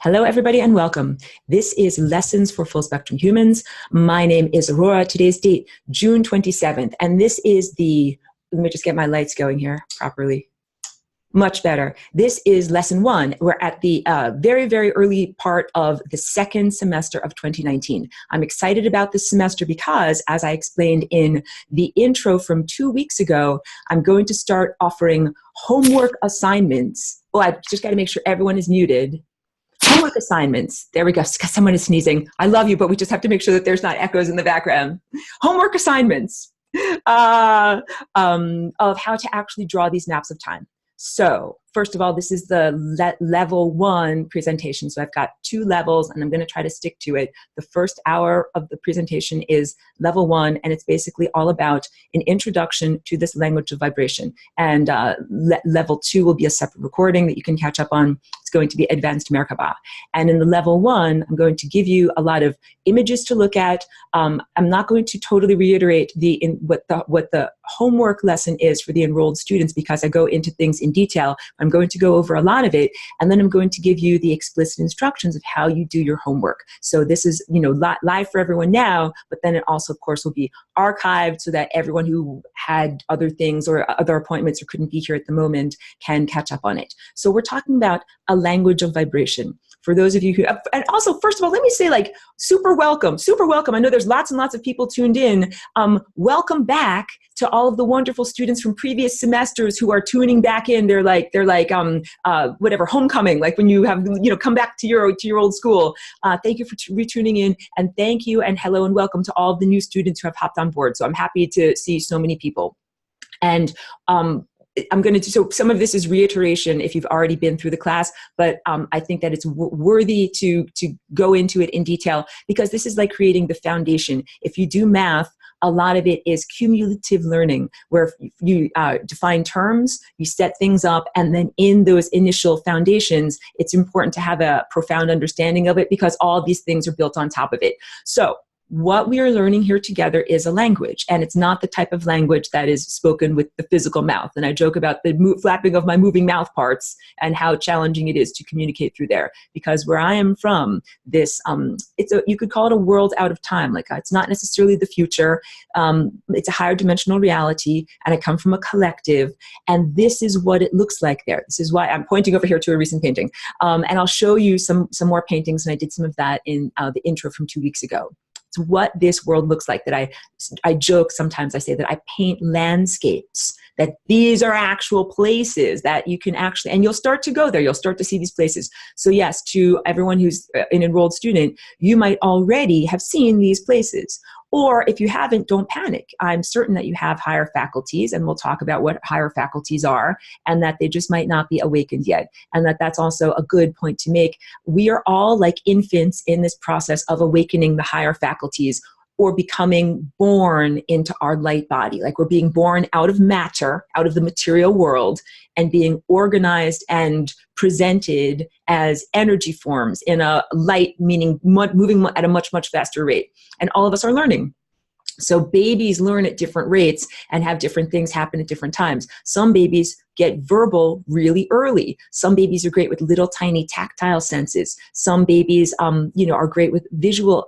Hello, everybody, and welcome. This is Lessons for Full Spectrum Humans. My name is Aurora. Today's date, June 27th, and this is let me just get my lights going here properly. Much better. This is lesson 1. We're at the very, very early part of the second semester of 2019. I'm excited about this semester because, as I explained in the intro from 2 weeks ago, I'm going to start offering homework assignments. Oh, I just got to make sure everyone is muted. Homework assignments. There we go. Someone is sneezing. I love you, but we just have to make sure that there's not echoes in the background. Homework assignments of how to actually draw these maps of time. So first of all, this is the level 1 presentation. So I've got 2 levels and I'm going to try to stick to it. The first hour of the presentation is level 1, and it's basically all about an introduction to this language of vibration. And level 2 will be a separate recording that you can catch up on. It's going to be advanced Merkaba. And in the level 1, I'm going to give you a lot of images to look at. I'm not going to totally reiterate what the homework lesson is for the enrolled students because I go into things in detail. I'm going to go over a lot of it, and then I'm going to give you the explicit instructions of how you do your homework. So this is, live for everyone now, but then it also, of course, will be archived so that everyone who had other things or other appointments or couldn't be here at the moment can catch up on it. So we're talking about a language of vibration. For those of you who, and also, first of all, let me say, super welcome, super welcome. I know there's lots and lots of people tuned in. Welcome back to all of the wonderful students from previous semesters who are tuning back in. They're like whatever, homecoming, like when you have, come back to your old school. Thank you for retuning in, and thank you, and hello, and welcome to all of the new students who have hopped on board. So I'm happy to see so many people. And I'm going to do, so some of this is reiteration if you've already been through the class, but I think that it's worthy to go into it in detail because this is like creating the foundation. If you do math, a lot of it is cumulative learning, where you define terms, you set things up, and then in those initial foundations, it's important to have a profound understanding of it because all of these things are built on top of it. So what we are learning here together is a language, and it's not the type of language that is spoken with the physical mouth. And I joke about the flapping of my moving mouth parts and how challenging it is to communicate through there. Because where I am from, you could call it a world out of time. It's not necessarily the future. It's a higher dimensional reality, and I come from a collective, and this is what it looks like there. This is why I'm pointing over here to a recent painting, and I'll show you some more paintings, and I did some of that in the intro from 2 weeks ago. It's what this world looks like. That I joke sometimes, I say that I paint landscapes, that these are actual places that you can actually, and you'll start to go there, you'll start to see these places. So yes, to everyone who's an enrolled student, you might already have seen these places. Or if you haven't, don't panic. I'm certain that you have higher faculties, and we'll talk about what higher faculties are, and that they just might not be awakened yet. And that's also a good point to make. We are all like infants in this process of awakening the higher faculties or becoming born into our light body. Like we're being born out of matter, out of the material world, and being organized and presented as energy forms in a light, meaning moving at a much, much faster rate. And all of us are learning. So babies learn at different rates and have different things happen at different times. Some babies get verbal really early. Some babies are great with little tiny tactile senses. Some babies, are great with visual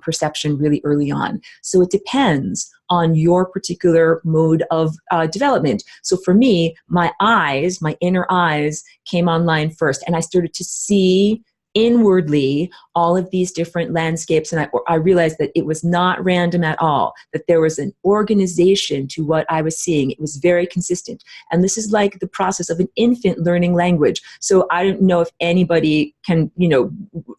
perception really early on. So it depends on your particular mode of development. So for me, my inner eyes came online first, and I started to see inwardly all of these different landscapes, and I realized that it was not random at all, that there was an organization to what I was seeing. It was very consistent. And this is like the process of an infant learning language. So I don't know if anybody can,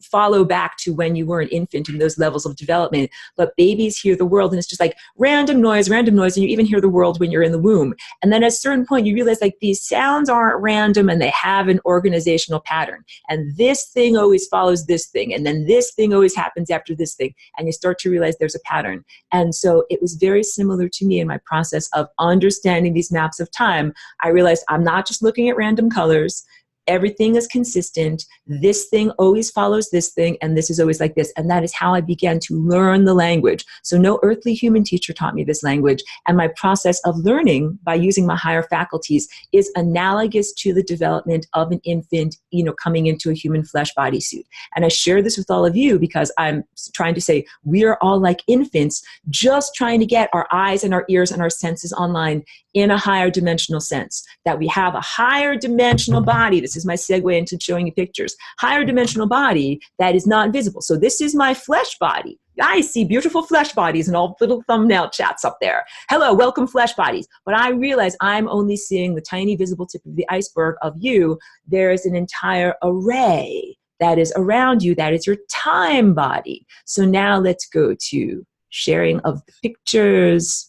follow back to when you were an infant in those levels of development, but babies hear the world and it's just like random noise, and you even hear the world when you're in the womb. And then at a certain point you realize these sounds aren't random and they have an organizational pattern. And this thing always follows this thing, and then this thing always happens after this thing, and you start to realize there's a pattern. And so it was very similar to me in my process of understanding these maps of time. I realized I'm not just looking at random colors. Everything is consistent. This thing always follows this thing, and this is always like this. And that is how I began to learn the language. So no earthly human teacher taught me this language. And my process of learning by using my higher faculties is analogous to the development of an infant, coming into a human flesh body suit. And I share this with all of you because I'm trying to say we are all like infants, just trying to get our eyes and our ears and our senses online in a higher dimensional sense, that we have a higher dimensional body. This is my segue into showing you pictures. Higher dimensional body that is not visible. So this is my flesh body. I see beautiful flesh bodies and all little thumbnail chats up there. Hello, welcome flesh bodies. But I realize I'm only seeing the tiny visible tip of the iceberg of you. There is an entire array that is around you. That is your time body. So now let's go to sharing of the pictures.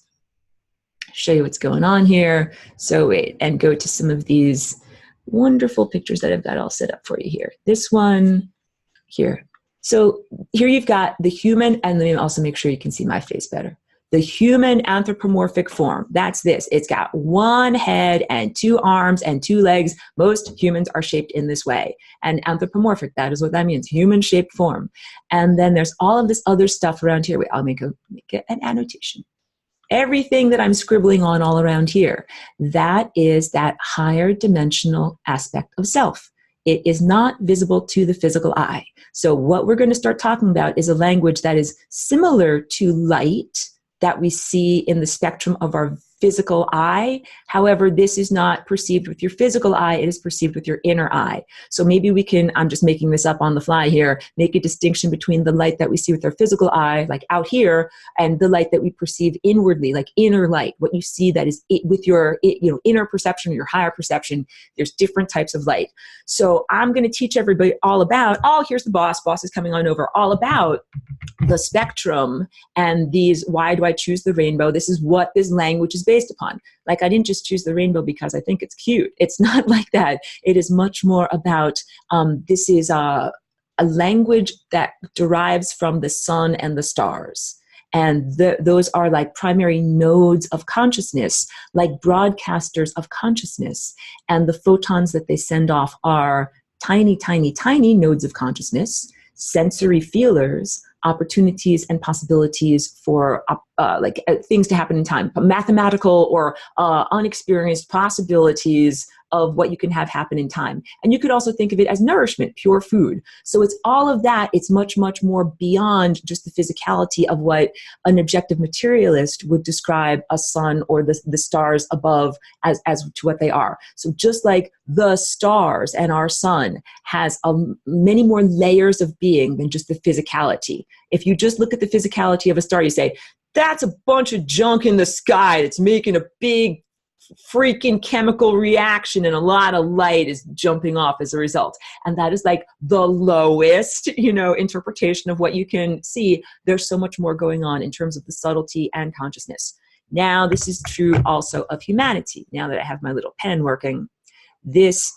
Show you what's going on here. So wait, and go to some of these wonderful pictures that I've got all set up for you here. This one here. So here you've got the human, and let me also make sure you can see my face better. The human anthropomorphic form, that's this. It's got one head and two arms and two legs. Most humans are shaped in this way. And anthropomorphic, that is what that means, human-shaped form. And then there's all of this other stuff around here. Wait, I'll make an annotation. Everything that I'm scribbling on all around here, that is that higher dimensional aspect of self. It is not visible to the physical eye. So what we're going to start talking about is a language that is similar to light that we see in the spectrum of our physical eye. However, this is not perceived with your physical eye, it is perceived with your inner eye. So maybe we can, I'm just making this up on the fly here, make a distinction between the light that we see with our physical eye, like out here, and the light that we perceive inwardly, like inner light, what you see that is with your inner perception, your higher perception. There's different types of light. So I'm going to teach everybody all about, here's the boss is coming on over, all about the spectrum and these, why do I choose the rainbow? This is what this language is based upon. Like, I didn't just choose the rainbow because I think it's cute. It's not like that. It is much more about, this is a language that derives from the sun and the stars. And those are like primary nodes of consciousness, like broadcasters of consciousness. And the photons that they send off are tiny, tiny, tiny nodes of consciousness, sensory feelers, opportunities and possibilities for things to happen in time, mathematical or unexperienced possibilities of what you can have happen in time. And you could also think of it as nourishment, pure food. So it's all of that. It's much, much more beyond just the physicality of what an objective materialist would describe a sun or the stars above as to what they are. So just like the stars and our sun has many more layers of being than just the physicality. If you just look at the physicality of a star, you say, that's a bunch of junk in the sky that's making a big freaking chemical reaction and a lot of light is jumping off as a result. And that is like the lowest, interpretation of what you can see. There's so much more going on in terms of the subtlety and consciousness. Now, this is true also of humanity. Now that I have my little pen working, this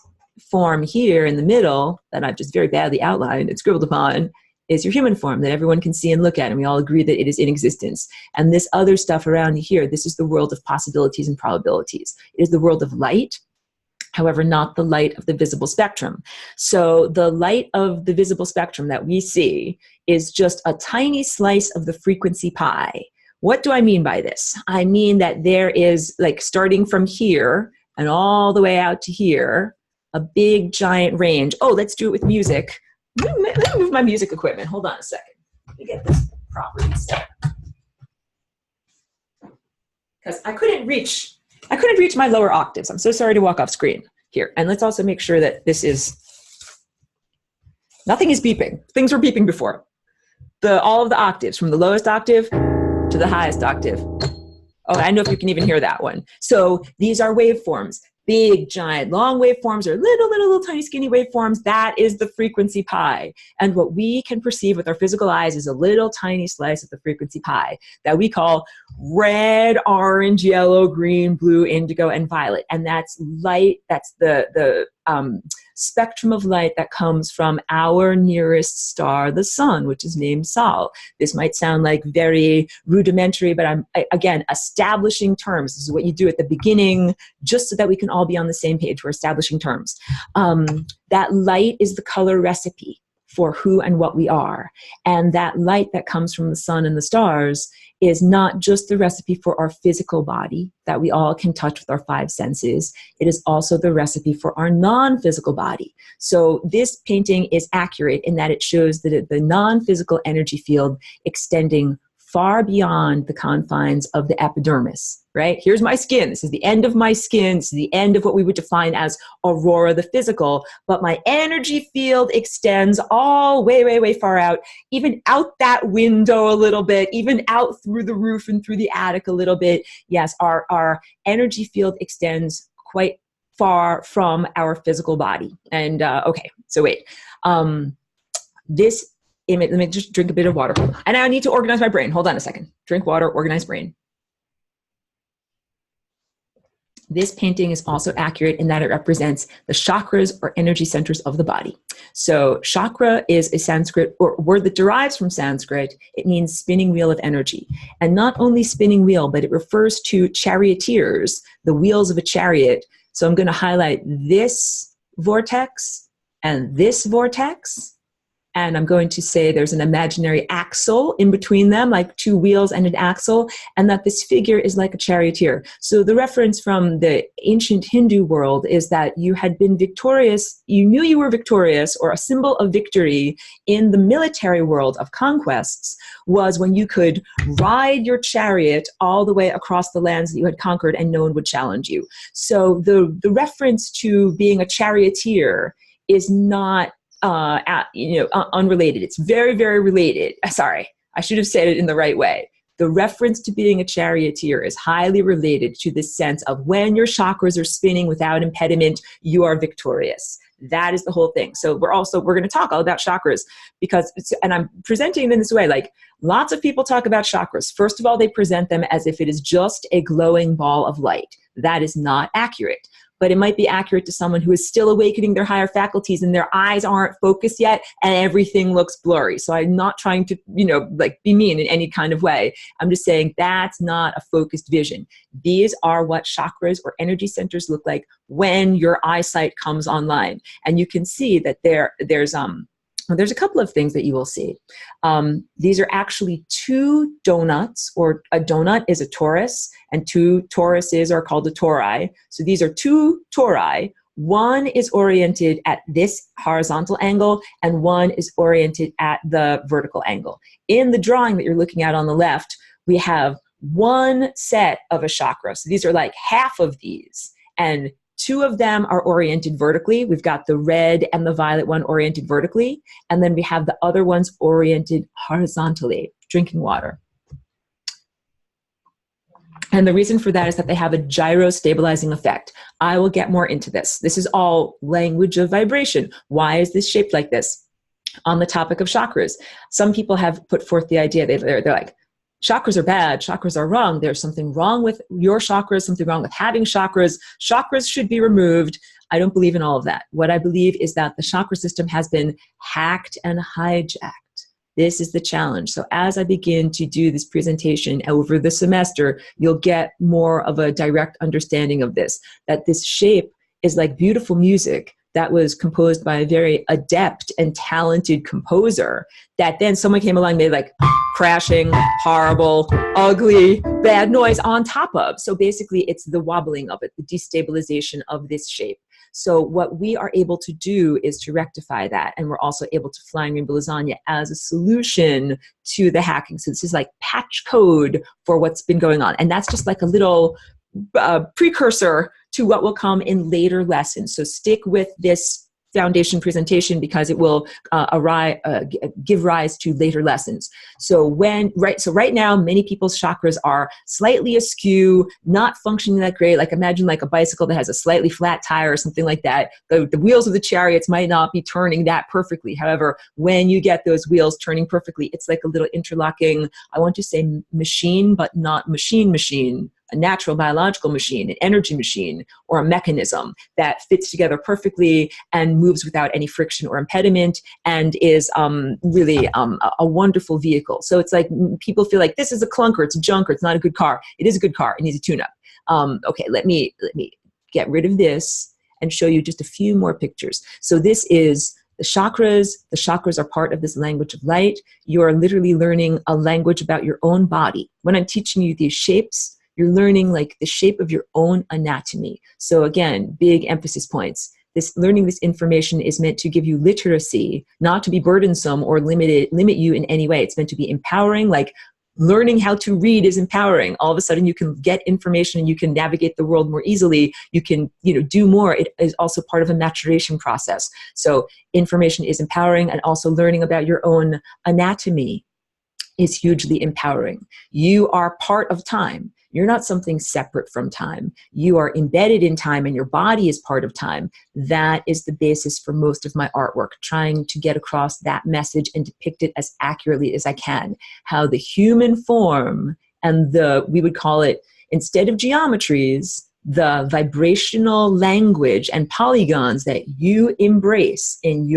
form here in the middle that I've just very badly outlined and scribbled upon is your human form that everyone can see and look at, and we all agree that it is in existence. And this other stuff around here, this is the world of possibilities and probabilities. It is the world of light, however, not the light of the visible spectrum. So the light of the visible spectrum that we see is just a tiny slice of the frequency pie. What do I mean by this? I mean that there is, like, starting from here and all the way out to here, a big giant range. Oh, let's do it with music. Let me move my music equipment. Hold on a second. Let me get this properly set. Because I couldn't reach my lower octaves. I'm so sorry to walk off screen here. And let's also make sure that nothing is beeping. Things were beeping before. All of the octaves, from the lowest octave to the highest octave. Oh, I know if you can even hear that one. So these are waveforms. Big, giant, long waveforms or little, tiny, skinny waveforms. That is the frequency pie. And what we can perceive with our physical eyes is a little tiny slice of the frequency pie that we call red, orange, yellow, green, blue, indigo, and violet. And that's light. That's the spectrum of light that comes from our nearest star, the sun, which is named Sol. This might sound like very rudimentary, but I'm, again, establishing terms. This is what you do at the beginning, just so that we can all be on the same page. We're establishing terms. That light is the color recipe for who and what we are. And that light that comes from the sun and the stars is not just the recipe for our physical body that we all can touch with our five senses. It is also the recipe for our non-physical body. So this painting is accurate in that it shows that the non-physical energy field extending far beyond the confines of the epidermis, right? Here's my skin. This is the end of my skin. This is the end of what we would define as aurora, the physical. But my energy field extends all way, way, way far out, even out that window a little bit, even out through the roof and through the attic a little bit. Yes, our energy field extends quite far from our physical body. And okay, so wait. This image, let me just drink a bit of water. And I need to organize my brain. Hold on a second. Drink water, organize brain. This painting is also accurate in that it represents the chakras or energy centers of the body. So chakra is a Sanskrit or word that derives from Sanskrit. It means spinning wheel of energy. And not only spinning wheel, but it refers to charioteers, the wheels of a chariot. So I'm going to highlight this vortex and this vortex. And I'm going to say there's an imaginary axle in between them, like two wheels and an axle, and that this figure is like a charioteer. So the reference from the ancient Hindu world is that you had been victorious, you knew you were victorious, or a symbol of victory in the military world of conquests was when you could ride your chariot all the way across the lands that you had conquered and no one would challenge you. So the reference to being a charioteer is not unrelated. It's very, very related. Sorry, I should have said it in the right way. The reference to being a charioteer is highly related to this sense of when your chakras are spinning without impediment, you are victorious. That is the whole thing. So we're going to talk all about chakras because, and I'm presenting them this way, like lots of people talk about chakras. First of all, they present them as if it is just a glowing ball of light. That is not accurate. But it might be accurate to someone who is still awakening their higher faculties and their eyes aren't focused yet and everything looks blurry. So I'm not trying to, like be mean in any kind of way. I'm just saying that's not a focused vision. These are what chakras or energy centers look like when your eyesight comes online. And you can see that there's a couple of things that you will see. These are actually two donuts, or a donut is a torus, and two toruses are called a tori. So these are two tori. One is oriented at this horizontal angle, and one is oriented at the vertical angle. In the drawing that you're looking at on the left, we have one set of a chakra. So these are like half of these, and two of them are oriented vertically. We've got the red and the violet one oriented vertically, and then we have the other ones oriented horizontally. Drinking water. And the reason for that is that they have a gyro-stabilizing effect. I will get more into this. This is all language of vibration. Why is this shaped like this? On the topic of chakras, some people have put forth the idea, they're like, chakras are bad, chakras are wrong, there's something wrong with your chakras, something wrong with having chakras, chakras should be removed. I don't believe in all of that. What I believe is that the chakra system has been hacked and hijacked. This is the challenge. So as I begin to do this presentation over the semester, you'll get more of a direct understanding of this, that this shape is like beautiful music that was composed by a very adept and talented composer that then someone came along and made like crashing, horrible, ugly, bad noise on top of. So basically it's the wobbling of it, the destabilization of this shape. So what we are able to do is to rectify that. And we're also able to Flying Rainbow Lasagna as a solution to the hacking. So this is like patch code for what's been going on. And that's just like a little precursor to what will come in later lessons. So stick with this foundation presentation because it will give rise to later lessons. So right now, many people's chakras are slightly askew, not functioning that great. Like imagine like a bicycle that has a slightly flat tire or something like that. The wheels of the chariots might not be turning that perfectly. However, when you get those wheels turning perfectly, it's like a little interlocking, I want to say machine, but not machine, a natural biological machine, an energy machine, or a mechanism that fits together perfectly and moves without any friction or impediment, and is really a wonderful vehicle. So it's like people feel like this is a clunker, it's a junker, it's not a good car. It is a good car. It needs a tune-up. Okay, let me get rid of this and show you just a few more pictures. So this is the chakras. The chakras are part of this language of light. You are literally learning a language about your own body. When I'm teaching you these shapes, you're learning like the shape of your own anatomy. So again, big emphasis points. Learning this information is meant to give you literacy, not to be burdensome or limit you in any way. It's meant to be empowering, like learning how to read is empowering. All of a sudden you can get information and you can navigate the world more easily. You can, do more. It is also part of a maturation process. So information is empowering, and also learning about your own anatomy is hugely empowering. You are part of time. You're not something separate from time. You are embedded in time, and your body is part of time. That is the basis for most of my artwork, trying to get across that message and depict it as accurately as I can. How the human form and we would call it, instead of geometries, the vibrational language and polygons that you embrace and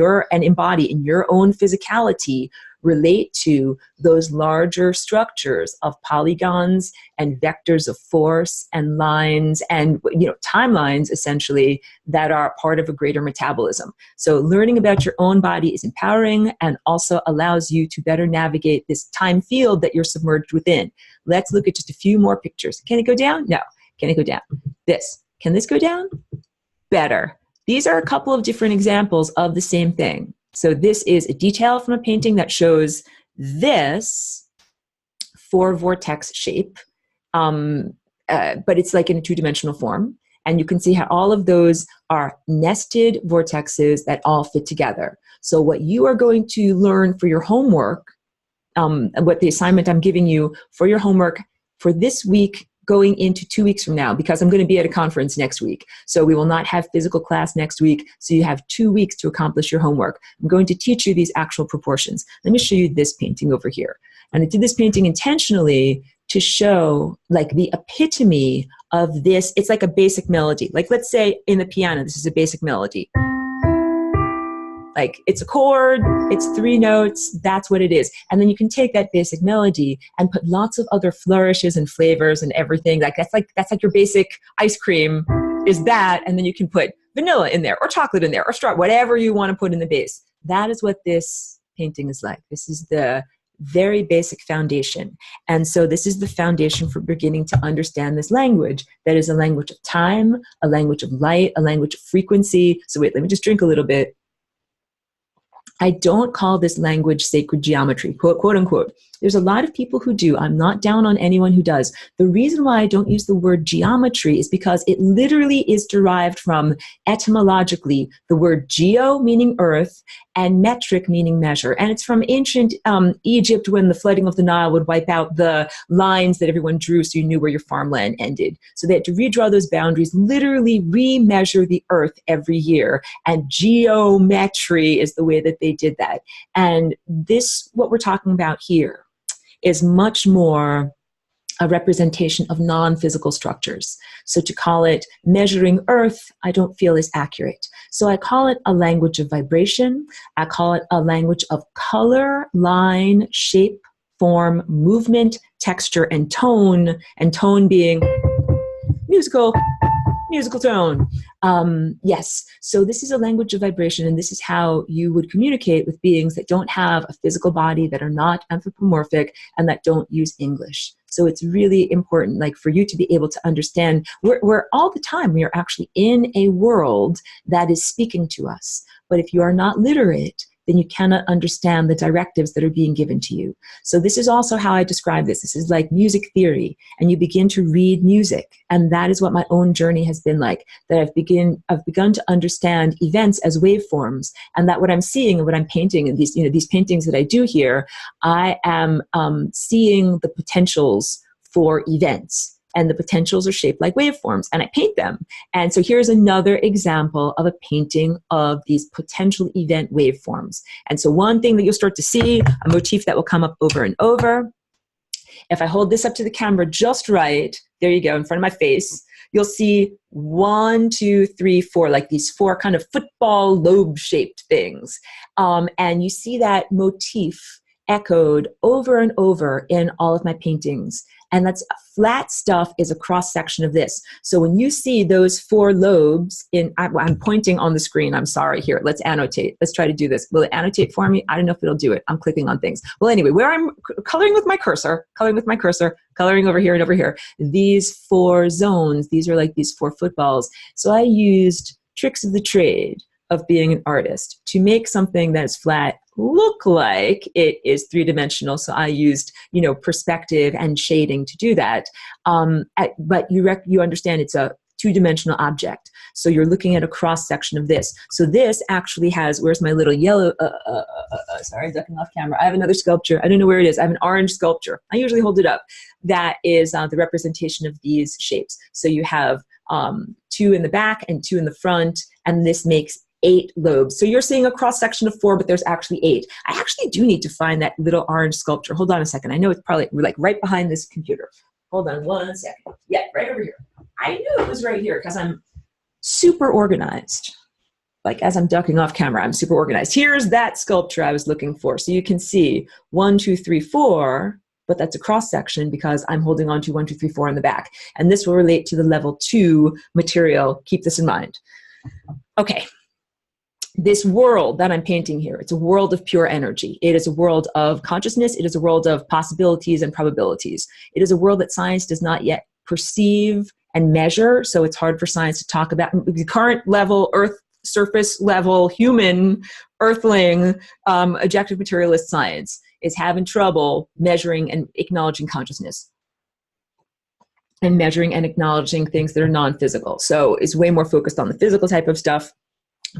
embody in your own physicality relate to those larger structures of polygons and vectors of force and lines and timelines, essentially, that are part of a greater metabolism. So learning about your own body is empowering and also allows you to better navigate this time field that you're submerged within. Let's look at just a few more pictures. Can it go down? No. Can it go down? Can this go down? Better. These are a couple of different examples of the same thing. So this is a detail from a painting that shows this 4-vortex shape, but it's like in a 2-dimensional form. And you can see how all of those are nested vortexes that all fit together. So what you are going to learn for your homework, what the assignment I'm giving you for your homework for this week, going into 2 weeks from now, because I'm going to be at a conference next week. So we will not have physical class next week. So you have 2 weeks to accomplish your homework. I'm going to teach you these actual proportions. Let me show you this painting over here. And I did this painting intentionally to show like the epitome of this. It's like a basic melody. Like let's say in the piano, this is a basic melody. Like it's a chord, it's 3 notes, that's what it is. And then you can take that basic melody and put lots of other flourishes and flavors and everything. That's like your basic ice cream is that, and then you can put vanilla in there or chocolate in there or straw, whatever you want to put in the base. That is what this painting is like. This is the very basic foundation. And so this is the foundation for beginning to understand this language that is a language of time, a language of light, a language of frequency. So wait, let me just drink a little bit. I don't call this language sacred geometry, quote unquote. There's a lot of people who do. I'm not down on anyone who does. The reason why I don't use the word geometry is because it literally is derived from, etymologically, the word geo, meaning earth, and metric, meaning measure. And it's from ancient Egypt, when the flooding of the Nile would wipe out the lines that everyone drew so you knew where your farmland ended. So they had to redraw those boundaries, literally re-measure the earth every year. And geometry is the way that they did that. And this, what we're talking about here, is much more a representation of non-physical structures. So to call it measuring earth, I don't feel is accurate. So I call it a language of vibration. I call it a language of color, line, shape, form, movement, texture, and tone being musical tone. Yes, so this is a language of vibration, and this is how you would communicate with beings that don't have a physical body, that are not anthropomorphic, and that don't use English. So it's really important, like, for you to be able to understand, we're all the time, we are actually in a world that is speaking to us. But if you are not literate, then you cannot understand the directives that are being given to you. So this is also how I describe this. This is like music theory, and you begin to read music. And that is what my own journey has been like, that I've begun to understand events as waveforms, and that what I'm seeing and what I'm painting, and these paintings that I do here, I am seeing the potentials for events. And the potentials are shaped like waveforms, and I paint them. And so here's another example of a painting of these potential event waveforms. And so one thing that you'll start to see, a motif that will come up over and over, If I hold this up to the camera just right, there you go, in front of my face, you'll see 1, 2, 3, 4, like these 4 kind of football lobe-shaped things. And you see that motif echoed over and over in all of my paintings. And that's flat stuff is a cross section of this. So when you see those 4 lobes I'm pointing on the screen. I'm sorry here. Let's annotate. Let's try to do this. Will it annotate for me? I don't know if it'll do it. I'm clicking on things. Well, anyway, where I'm coloring with my cursor, coloring over here and over here, these 4 zones, these are like these 4 footballs. So I used tricks of the trade of being an artist to make something that is flat look like it is 3-dimensional. So I used, perspective and shading to do that. But you understand it's a 2-dimensional object. So you're looking at a cross section of this. So this actually has, where's my little yellow, sorry, ducking off camera. I have another sculpture. I don't know where it is. I have an orange sculpture. I usually hold it up. That is the representation of these shapes. So you have 2 in the back and 2 in the front, and this makes 8 lobes. So you're seeing a cross section of 4, but there's actually 8. I actually do need to find that little orange sculpture. Hold on a second. I know it's probably like right behind this computer. Hold on one second. Yeah, right over here. I knew it was right here because I'm super organized. Like as I'm ducking off camera, I'm super organized. Here's that sculpture I was looking for. So you can see 1, 2, 3, 4, but that's a cross section because I'm holding on to 1, 2, 3, 4 in the back. And this will relate to the level 2 material. Keep this in mind. Okay. This world that I'm painting here, it's a world of pure energy. It is a world of consciousness. It is a world of possibilities and probabilities. It is a world that science does not yet perceive and measure, so it's hard for science to talk about. The current level, Earth surface level, human, earthling, objective materialist science is having trouble measuring and acknowledging consciousness and measuring and acknowledging things that are non-physical. So it's way more focused on the physical type of stuff.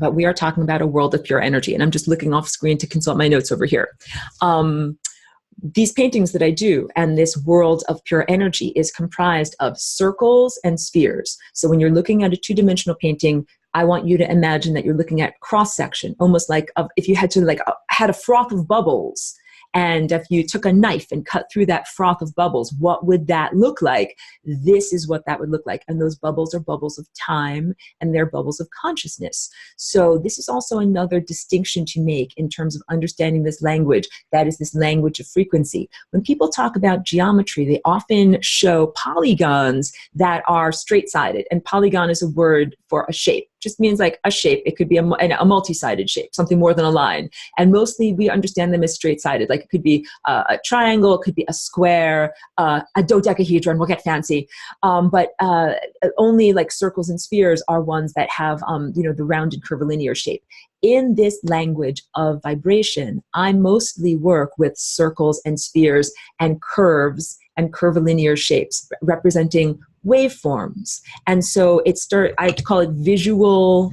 But we are talking about a world of pure energy. And I'm just looking off screen to consult my notes over here. These paintings that I do and this world of pure energy is comprised of circles and spheres. So when you're looking at a 2-dimensional painting, I want you to imagine that you're looking at cross-section, almost like if you had to had a froth of bubbles. And if you took a knife and cut through that froth of bubbles, what would that look like? This is what that would look like. And those bubbles are bubbles of time, and they're bubbles of consciousness. So this is also another distinction to make in terms of understanding this language. That is this language of frequency. When people talk about geometry, they often show polygons that are straight-sided. And polygon is a word for a shape. Just means like a shape. It could be a multi-sided shape, something more than a line. And mostly we understand them as straight-sided. Like it could be a triangle, it could be a square, a dodecahedron, we'll get fancy. But only like circles and spheres are ones that have, the rounded curvilinear shape. In this language of vibration, I mostly work with circles and spheres and curves and curvilinear shapes representing waveforms. And so I call it visual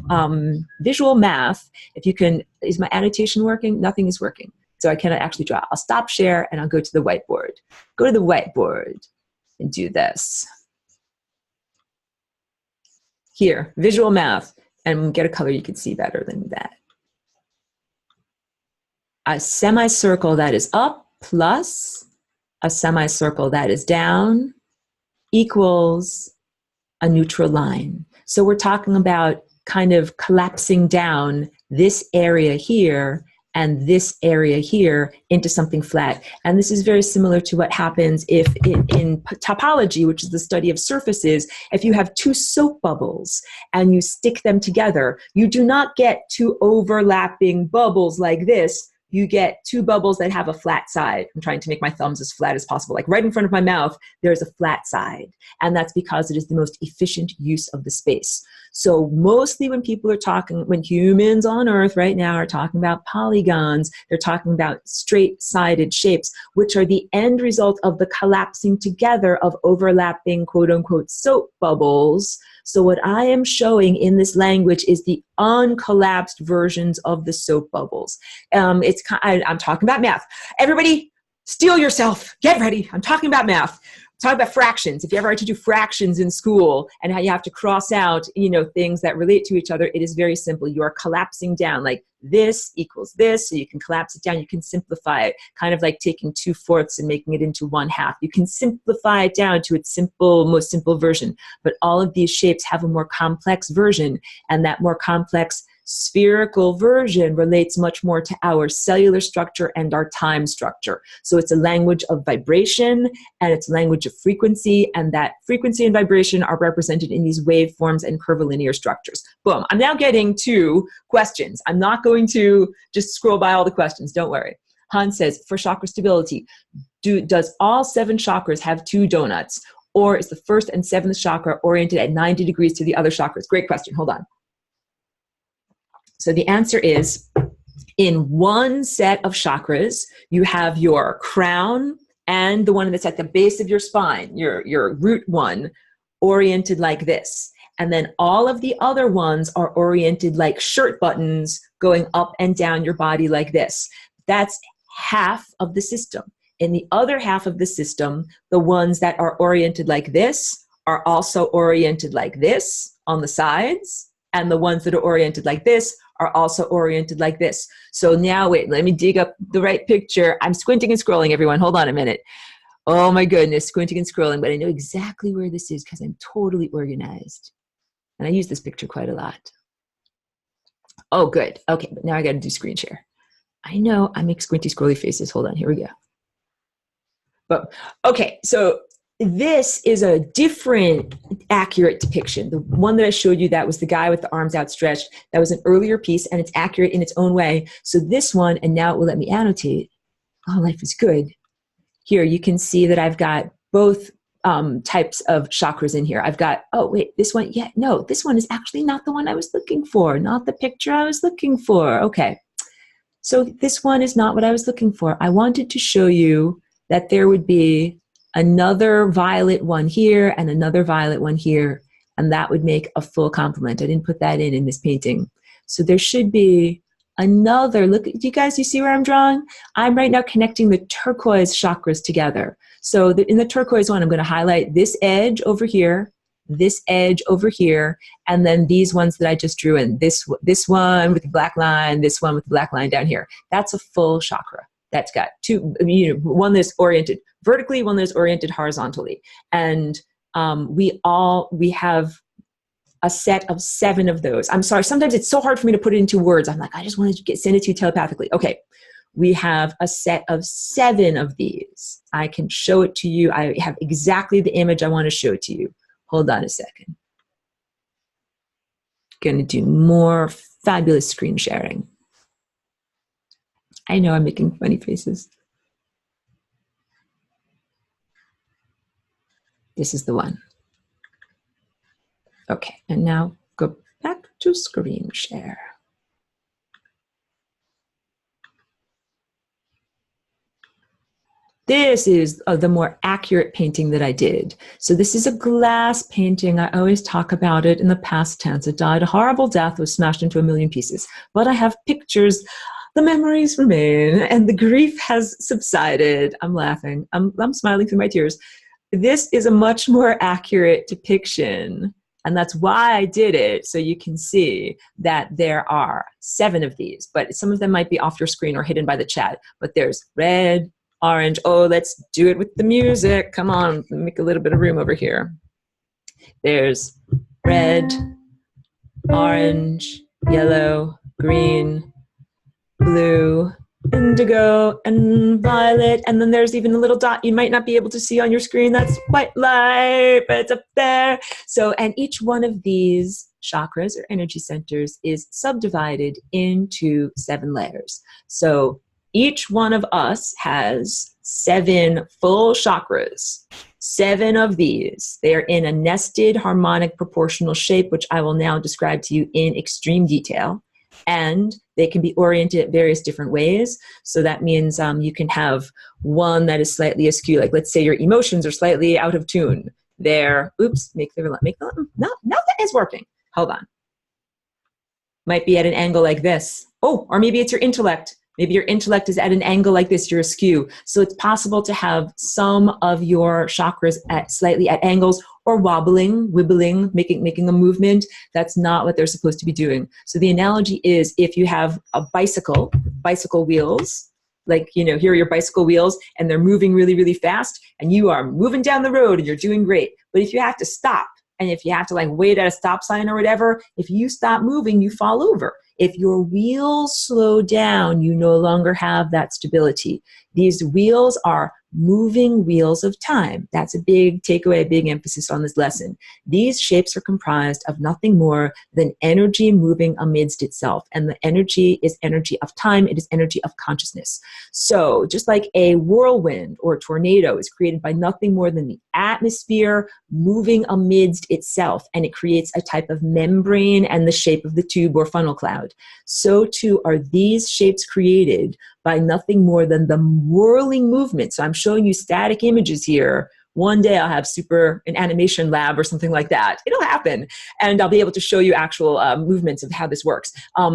math. If you can, is my annotation working? Nothing is working. So I cannot actually draw. I'll stop share and I'll go to the whiteboard. Go to the whiteboard and do this. Here, visual math, and get a color you can see better than that. A semicircle that is up plus a semicircle that is down equals a neutral line. So we're talking about kind of collapsing down this area here and this area here into something flat. And this is very similar to what happens if in topology, which is the study of surfaces, if you have 2 soap bubbles and you stick them together, you do not get 2 overlapping bubbles like this. You get 2 bubbles that have a flat side. I'm trying to make my thumbs as flat as possible. Like right in front of my mouth, there's a flat side. And that's because it is the most efficient use of the space. So mostly when people are talking, when humans on Earth right now are talking about polygons, they're talking about straight-sided shapes, which are the end result of the collapsing together of overlapping quote-unquote soap bubbles. So what I am showing in this language is the uncollapsed versions of the soap bubbles. I'm talking about math. Everybody, steel yourself. Get ready. I'm talking about math. talk about fractions. If you ever had to do fractions in school and how you have to cross out, things that relate to each other, it is very simple. You are collapsing down, like this equals this, so you can collapse it down. You can simplify it, kind of like taking 2/4 and making it into 1/2. You can simplify it down to its most simple version. But all of these shapes have a more complex version, and that more complex spherical version relates much more to our cellular structure and our time structure. So it's a language of vibration, and it's a language of frequency, and that frequency and vibration are represented in these waveforms and curvilinear structures. Boom. I'm now getting to questions. I'm not going to just scroll by all the questions. Don't worry. Hans says, for chakra stability, does all 7 chakras have 2 donuts? Or is the 1st and 7th chakra oriented at 90 degrees to the other chakras? Great question. Hold on. So the answer is, in one set of chakras, you have your crown and the one that's at the base of your spine, your root one, oriented like this. And then all of the other ones are oriented like shirt buttons going up and down your body like this. That's half of the system. In the other half of the system, the ones that are oriented like this are also oriented like this on the sides. And the ones that are oriented like this are also oriented like this. So now, wait, let me dig up the right picture. I'm squinting and scrolling, everyone. Hold on a minute. Oh my goodness, squinting and scrolling, but I know exactly where this is because I'm totally organized. And I use this picture quite a lot. Oh, good. Okay, but now I got to do screen share. I know I make squinty, scrolly faces. Hold on, here we go. But okay, so this is a different accurate depiction. The one that I showed you, that was the guy with the arms outstretched. That was an earlier piece, and it's accurate in its own way. So this one, and now it will let me annotate. Oh, life is good. Here, you can see that I've got both types of chakras in here. I've got, oh, wait, this one, yeah, no, this one is actually not the one I was looking for, not the picture I was looking for. Okay, so this one is not what I was looking for. I wanted to show you that there would be another violet one here and another violet one here, and that would make a full complement. I didn't put that in this painting. So there should be another, look, you guys, you see where I'm drawing? I'm right now connecting the turquoise chakras together. So in the turquoise one, I'm going to highlight this edge over here, this edge over here, and then these ones that I just drew in, this one with the black line, this one with the black line down here. That's a full chakra. That's got two, one that's oriented vertically, one that's oriented horizontally. And we have a set of 7 of those. I'm sorry, sometimes it's so hard for me to put it into words. I'm like, I just wanted to send it to you telepathically. Okay, we have a set of 7 of these. I can show it to you. I have exactly the image I want to show to you. Hold on a second. Gonna do more fabulous screen sharing. I know I'm making funny faces. This is the one. Okay, and now go back to screen share. This is the more accurate painting that I did. So this is a glass painting. I always talk about it in the past tense. It died a horrible death, was smashed into 1,000,000 pieces. But I have pictures. The memories remain, and the grief has subsided. I'm laughing. I'm smiling through my tears. This is a much more accurate depiction, and that's why I did it, so you can see that there are 7 of these, but some of them might be off your screen or hidden by the chat. But there's red, orange. Oh, let's do it with the music. Come on, make a little bit of room over here. There's red, orange, yellow, green, blue, indigo, and violet. And then there's even a little dot you might not be able to see on your screen. That's white light, but it's up there. So, and each one of these chakras or energy centers is subdivided into 7 layers. So each one of us has 7 full chakras. 7 of these. They are in a nested harmonic proportional shape, which I will now describe to you in extreme detail. And they can be oriented at various different ways. So that means you can have one that is slightly askew. Like let's say your emotions are slightly out of tune. There, oops, make the no, that is working. Hold on. Might be at an angle like this. Oh, or maybe it's your intellect. Maybe your intellect is at an angle like this, you're askew. So it's possible to have some of your chakras slightly at angles, or wobbling, wibbling, making a movement. That's not what they're supposed to be doing. So the analogy is, if you have a bicycle wheels, like, here are your bicycle wheels, and they're moving really, really fast, and you are moving down the road and you're doing great. But if you have to stop, and if you have to wait at a stop sign or whatever, if you stop moving, you fall over. If your wheels slow down, you no longer have that stability. These wheels are moving wheels of time. That's a big takeaway, a big emphasis on this lesson. These shapes are comprised of nothing more than energy moving amidst itself. And the energy is energy of time. It is energy of consciousness. So just like a whirlwind or a tornado is created by nothing more than the atmosphere moving amidst itself, and it creates a type of membrane and the shape of the tube or funnel cloud, so too are these shapes created by nothing more than the whirling movement. So I'm showing you static images here. One day I'll have an animation lab or something like that. It'll happen. And I'll be able to show you actual movements of how this works.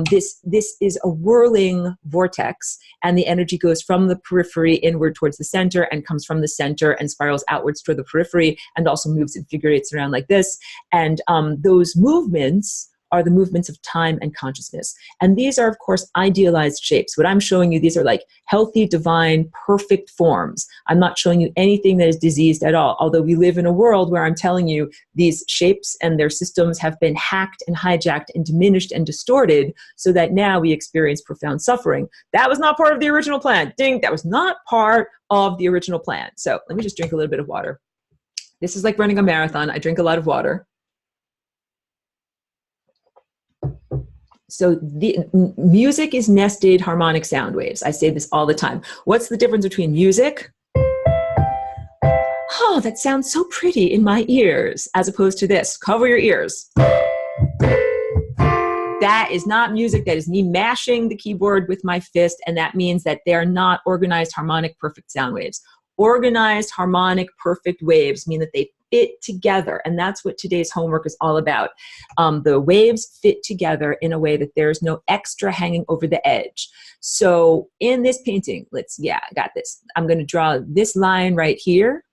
This is a whirling vortex, and the energy goes from the periphery inward towards the center, and comes from the center and spirals outwards toward the periphery, and also moves and figurates around like this. And those movements are the movements of time and consciousness. And these are, of course, idealized shapes. What I'm showing you, these are like healthy, divine, perfect forms. I'm not showing you anything that is diseased at all, although we live in a world where I'm telling you these shapes and their systems have been hacked and hijacked and diminished and distorted, so that now we experience profound suffering. That was not part of the original plan. Ding, that was not part of the original plan. So let me just drink a little bit of water. This is like running a marathon. I drink a lot of water. So the music is nested harmonic sound waves. I say this all the time. What's the difference between music? Oh, that sounds so pretty in my ears, as opposed to this. Cover your ears. That is not music. That is me mashing the keyboard with my fist, and that means that they are not organized harmonic perfect sound waves. Organized harmonic perfect waves mean that they fit together, and that's what today's homework is all about. The waves fit together in a way that there's no extra hanging over the edge. So in this painting, I got this. I'm going to draw this line right here.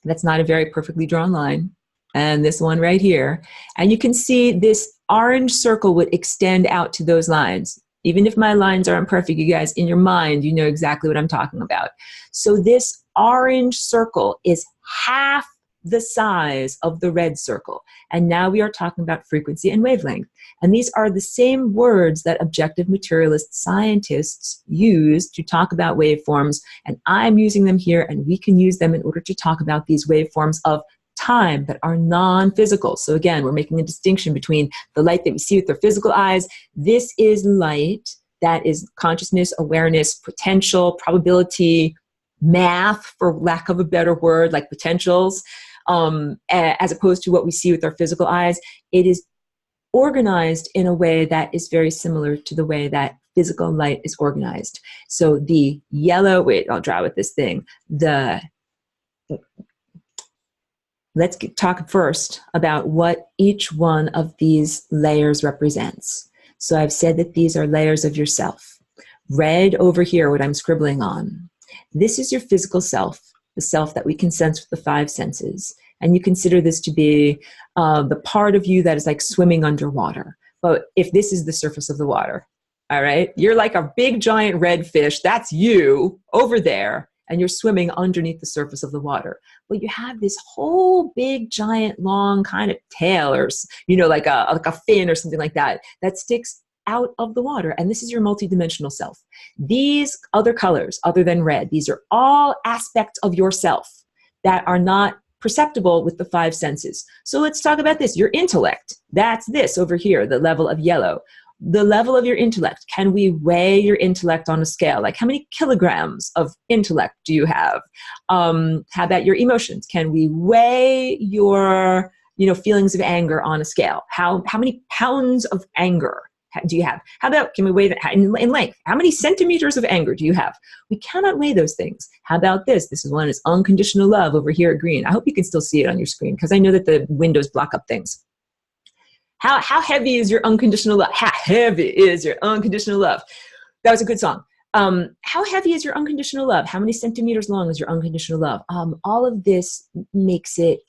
That's not a very perfectly drawn line. And this one right here. And you can see this orange circle would extend out to those lines. Even if my lines aren't perfect, you guys, in your mind, you know exactly what I'm talking about. So this orange circle is half the size of the red circle. And now we are talking about frequency and wavelength. And these are the same words that objective materialist scientists use to talk about waveforms. And I'm using them here, and we can use them in order to talk about these waveforms of time that are non-physical. So again, we're making a distinction between the light that we see with our physical eyes. This is light that is consciousness, awareness, potential, probability, math, for lack of a better word, like potentials, as opposed to what we see with our physical eyes. It is organized in a way that is very similar to the way that physical light is organized. So the yellow, I'll draw with this thing. Let's talk first about what each one of these layers represents. So I've said that these are layers of yourself. Red over here, what I'm scribbling on. This is your physical self, the self that we can sense with the 5 senses. And you consider this to be the part of you that is like swimming underwater. But if this is the surface of the water, all right, you're like a big giant red fish. That's you over there. And you're swimming underneath the surface of the water. Well, you have this whole big, giant, long kind of tail, or like a fin or something like that, that sticks out of the water. And this is your multidimensional self. These other colors, other than red, these are all aspects of yourself that are not perceptible with the 5 senses. So let's talk about this. Your intellect, that's this over here, the level of yellow. The level of your intellect. Can we weigh your intellect on a scale? Like, how many kilograms of intellect do you have? How about your emotions? Can we weigh your, feelings of anger on a scale? How many pounds of anger do you have? How about, can we weigh that in length? How many centimeters of anger do you have? We cannot weigh those things. How about this? This is one is unconditional love over here at green. I hope you can still see it on your screen, because I know that the windows block up things. How heavy is your unconditional love? How heavy is your unconditional love? That was a good song. How heavy is your unconditional love? How many centimeters long is your unconditional love? All of this makes it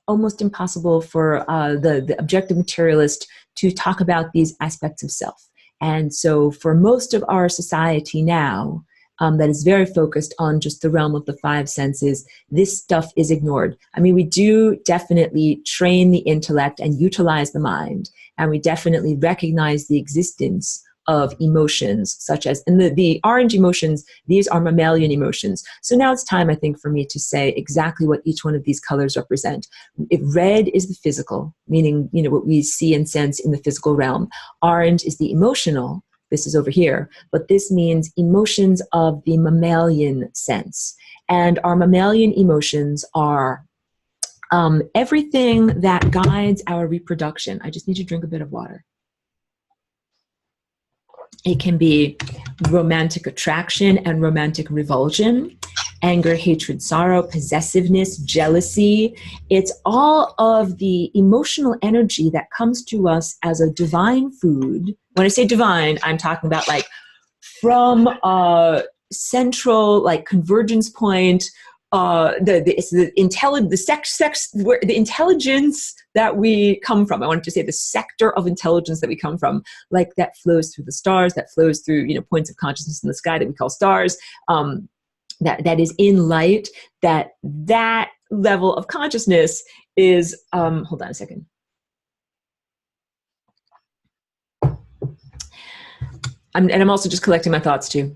almost impossible for the objective materialist to talk about these aspects of self. And so for most of our society now, that is very focused on just the realm of the five senses, this stuff is ignored. I mean, we do definitely train the intellect and utilize the mind, and we definitely recognize the existence of emotions, such as, and the orange emotions, these are mammalian emotions. So now it's time, I think, for me to say exactly what each one of these colors represent. If red is the physical, meaning, you know, what we see and sense in the physical realm. Orange is the emotional. This is over here, but this means emotions of the mammalian sense. And our mammalian emotions are everything that guides our reproduction. I just need to drink a bit of water. It can be romantic attraction and romantic revulsion, anger, hatred, sorrow, possessiveness, jealousy. It's all of the emotional energy that comes to us as a divine food. When I say divine, I'm talking about like from a central like convergence point, the intelligence that we come from. I wanted to say the sector of intelligence that we come from, like that flows through the stars, that flows through, you know, points of consciousness in the sky that we call stars. That is in light. That level of consciousness is. Hold on a second. I'm also just collecting my thoughts too.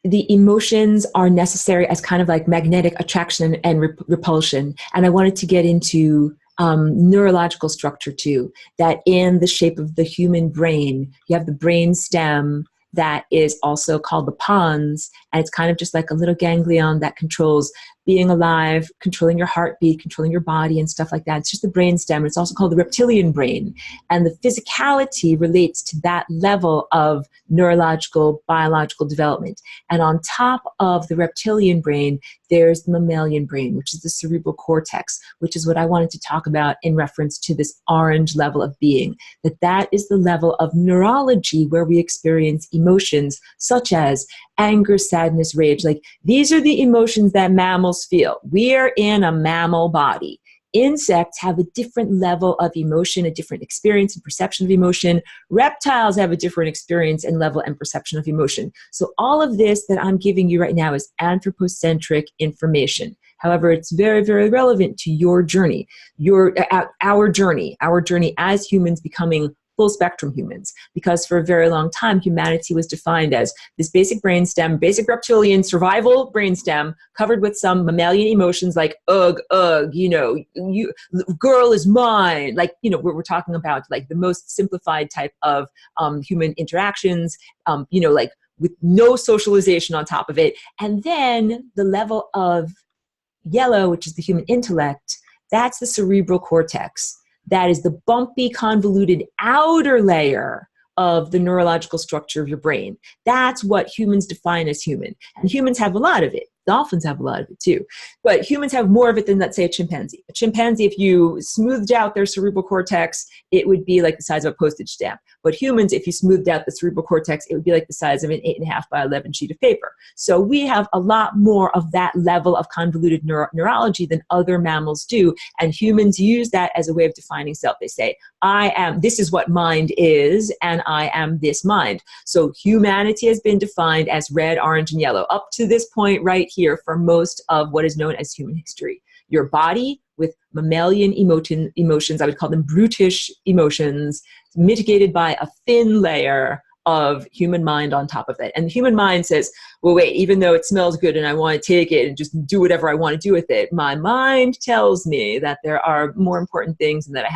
The emotions are necessary as kind of like magnetic attraction and repulsion. And I wanted to get into neurological structure too, that in the shape of the human brain, you have the brain stem that is also called the pons, and it's kind of just like a little ganglion that controls being alive, controlling your heartbeat, controlling your body and stuff like that. It's just the brain stem. It's also called the reptilian brain. And the physicality relates to that level of neurological, biological development. And on top of the reptilian brain, there's the mammalian brain, which is the cerebral cortex, which is what I wanted to talk about in reference to this orange level of being. That is the level of neurology where we experience emotions such as anger, sadness, rage. Like, these are the emotions that mammals feel. We are in a mammal body. Insects have a different level of emotion, a different experience and perception of emotion. Reptiles have a different experience and level and perception of emotion. So all of this that I'm giving you right now is anthropocentric information. However, it's very, very relevant to your journey, our journey as humans becoming full spectrum humans, because for a very long time, humanity was defined as this basic brainstem, basic reptilian survival brainstem covered with some mammalian emotions like ugh, you know, girl is mine. Like, you know, we're talking about like the most simplified type of human interactions, you know, like with no socialization on top of it. And then the level of yellow, which is the human intellect, that's the cerebral cortex. That is the bumpy, convoluted outer layer of the neurological structure of your brain. That's what humans define as human. And humans have a lot of it. Dolphins have a lot of it too. But humans have more of it than, let's say, a chimpanzee. A chimpanzee, if you smoothed out their cerebral cortex, it would be like the size of a postage stamp. But humans, if you smoothed out the cerebral cortex, it would be like the size of an 8.5 by 11 sheet of paper. So we have a lot more of that level of convoluted neurology than other mammals do. And humans use that as a way of defining self. They say, this is what mind is, and I am this mind. So humanity has been defined as red, orange, and yellow up to this point right here for most of what is known as human history. Your body with mammalian emotions, I would call them brutish emotions, mitigated by a thin layer of human mind on top of it. And the human mind says, well, wait, even though it smells good and I want to take it and just do whatever I want to do with it, my mind tells me that there are more important things and that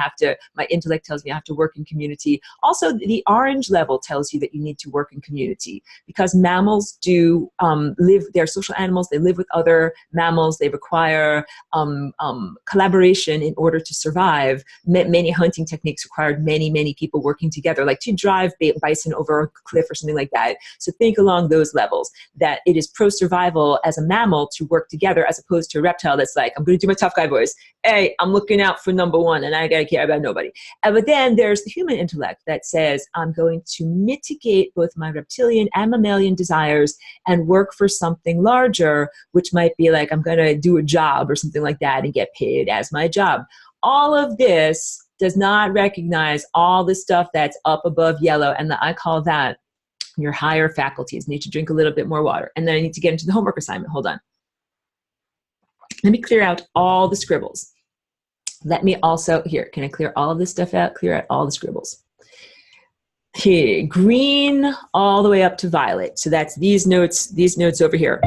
my intellect tells me I have to work in community. Also, the orange level tells you that you need to work in community, because mammals do live, they're social animals, they live with other mammals, they require collaboration in order to survive. Many hunting techniques required many, many people working together, like to drive bison over over a cliff or something like that. So think along those levels, that it is pro-survival as a mammal to work together, as opposed to a reptile that's like, I'm going to do my tough guy voice. Hey, I'm looking out for number one and I got to care about nobody. But then there's the human intellect that says, I'm going to mitigate both my reptilian and mammalian desires and work for something larger, which might be like, I'm going to do a job or something like that and get paid as my job. All of this does not recognize all the stuff that's up above yellow, and I call that your higher faculties. Need to drink a little bit more water. And then I need to get into the homework assignment. Hold on. Let me clear out all the scribbles. Let me also, here, can I clear all of this stuff out? Clear out all the scribbles. Here, green all the way up to violet. So that's these notes over here.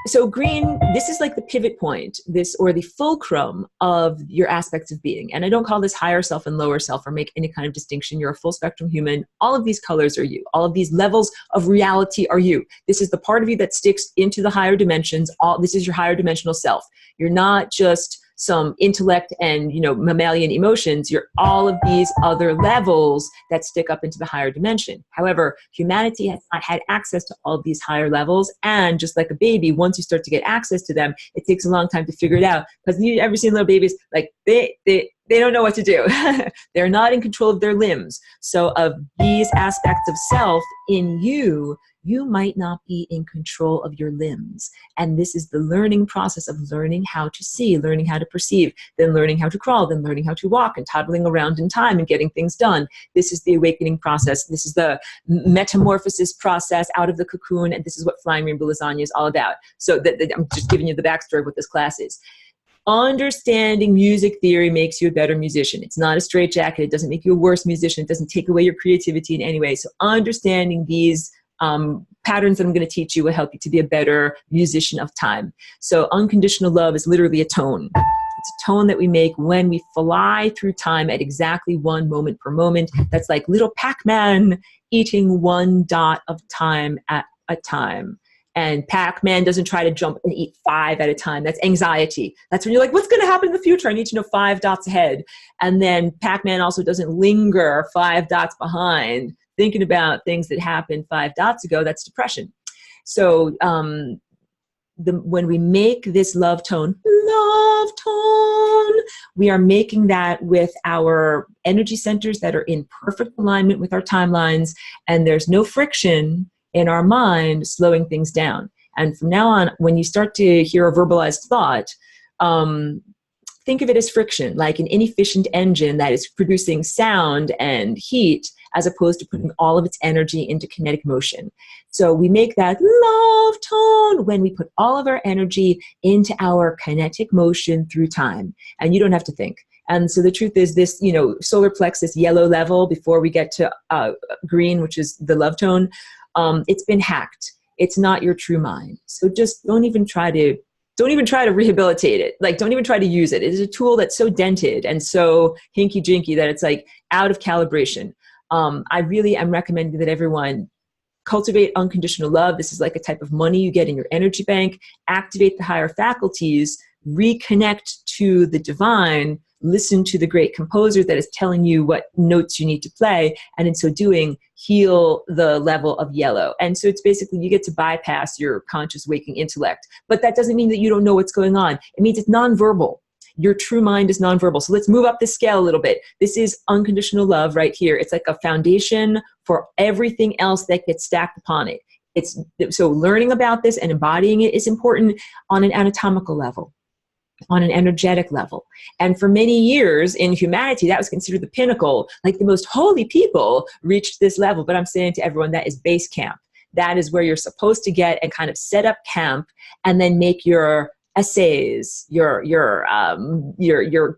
So green, this is like the pivot point, or the fulcrum of your aspects of being. And I don't call this higher self and lower self or make any kind of distinction. You're a full spectrum human. All of these colors are you. All of these levels of reality are you. This is the part of you that sticks into the higher dimensions. This is your higher dimensional self. You're not just some intellect and, mammalian emotions. You're all of these other levels that stick up into the higher dimension. However, humanity has not had access to all of these higher levels. And just like a baby, once you start to get access to them, it takes a long time to figure it out. Because you ever seen little babies, like they don't know what to do. They're not in control of their limbs. So of these aspects of self in you, you might not be in control of your limbs. And this is the learning process of learning how to see, learning how to perceive, then learning how to crawl, then learning how to walk and toddling around in time and getting things done. This is the awakening process. This is the metamorphosis process out of the cocoon. And this is what Flying Rainbow Lasagna is all about. So I'm just giving you the backstory of what this class is. Understanding music theory makes you a better musician. It's not a straitjacket. It doesn't make you a worse musician. It doesn't take away your creativity in any way. So understanding these patterns that I'm going to teach you will help you to be a better musician of time. So unconditional love is literally a tone. It's a tone that we make when we fly through time at exactly one moment per moment. That's like little Pac-Man eating one dot of time at a time. And Pac-Man doesn't try to jump and eat 5 at a time. That's anxiety. That's when you're like, what's going to happen in the future? I need to know 5 dots ahead. And then Pac-Man also doesn't linger 5 dots behind, thinking about things that happened 5 dots ago. That's depression. So when we make this love tone, we are making that with our energy centers that are in perfect alignment with our timelines, and there's no friction in our mind slowing things down. And from now on, when you start to hear a verbalized thought, think of it as friction, like an inefficient engine that is producing sound and heat, as opposed to putting all of its energy into kinetic motion. So we make that love tone when we put all of our energy into our kinetic motion through time. And you don't have to think. And so the truth is this, solar plexus yellow level before we get to green, which is the love tone, it's been hacked. It's not your true mind. So just don't even try to rehabilitate it. Like, don't even try to use it. It is a tool that's so dented and so hinky-jinky that it's like out of calibration. I really am recommending that everyone cultivate unconditional love. This is like a type of money you get in your energy bank. Activate the higher faculties, reconnect to the divine, listen to the great composer that is telling you what notes you need to play, and in so doing, heal the level of yellow. And so it's basically you get to bypass your conscious waking intellect. But that doesn't mean that you don't know what's going on. It means it's nonverbal. Your true mind is nonverbal. So let's move up the scale a little bit. This is unconditional love right here. It's like a foundation for everything else that gets stacked upon it. So learning about this and embodying it is important on an anatomical level, on an energetic level. And for many years in humanity, that was considered the pinnacle. Like the most holy people reached this level. But I'm saying to everyone, that is base camp. That is where you're supposed to get and kind of set up camp and then make your essays, your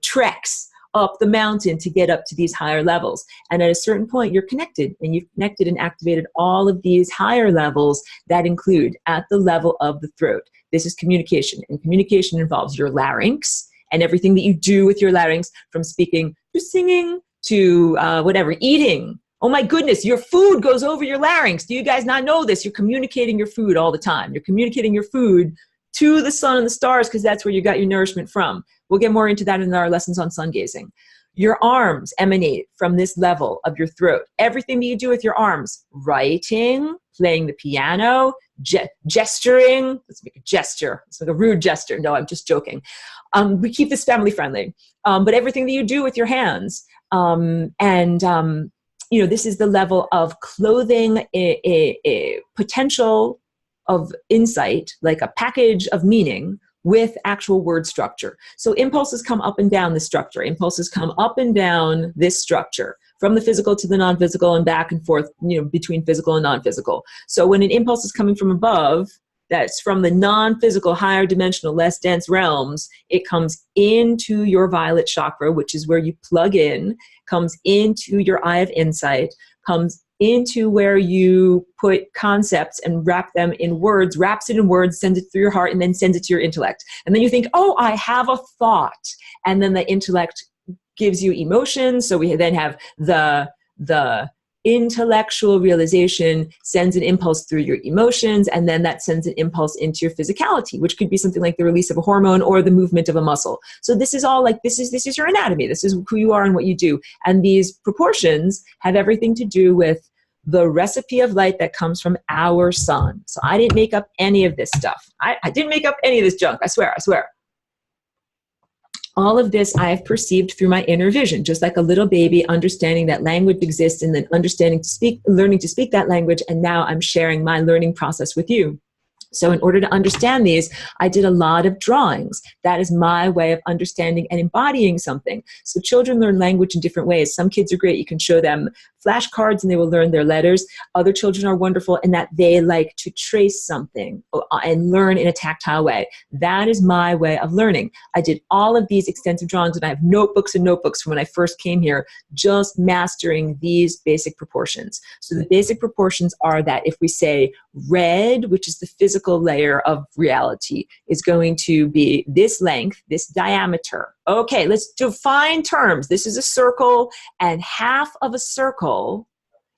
treks up the mountain to get up to these higher levels. And at a certain point, you're connected, and you've connected and activated all of these higher levels that include at the level of the throat. This is communication, and communication involves your larynx and everything that you do with your larynx, from speaking to singing to whatever, eating. Oh my goodness, your food goes over your larynx. Do you guys not know this? You're communicating your food all the time. You're communicating your food to the sun and the stars because that's where you got your nourishment from. We'll get more into that in our lessons on sun gazing. Your arms emanate from this level of your throat. Everything that you do with your arms, writing, playing the piano, gesturing. Let's make a gesture. It's like a rude gesture. No, I'm just joking. We keep this family friendly. But everything that you do with your hands, you know, this is the level of clothing a potential of insight, like a package of meaning, with actual word structure. So impulses come up and down this structure. Impulses come up and down this structure, from the physical to the non-physical and back and forth, you know, between physical and non-physical. So when an impulse is coming from above, that's from the non-physical, higher dimensional, less dense realms, it comes into your violet chakra, which is where you plug in, comes into your eye of insight, comes into where you put concepts and wrap them in words, wraps it in words, sends it through your heart, and then sends it to your intellect. And then you think, oh, I have a thought. And then the intellect gives you emotions. So we then have the intellectual realization sends an impulse through your emotions, and then that sends an impulse into your physicality, which could be something like the release of a hormone or the movement of a muscle. So this is all like, this is your anatomy. This is who you are and what you do. And these proportions have everything to do with the recipe of light that comes from our sun. So I didn't make up any of this stuff. I didn't make up any of this junk. I swear. All of this I have perceived through my inner vision, just like a little baby understanding that language exists and then learning to speak that language. And now I'm sharing my learning process with you. So in order to understand these, I did a lot of drawings. That is my way of understanding and embodying something. So children learn language in different ways. Some kids are great. You can show them flashcards and they will learn their letters. Other children are wonderful in that they like to trace something and learn in a tactile way. That is my way of learning. I did all of these extensive drawings, and I have notebooks and notebooks from when I first came here, just mastering these basic proportions. So the basic proportions are that if we say red, which is the physical layer of reality, is going to be this length, this diameter. Okay, let's define terms. This is a circle, and half of a circle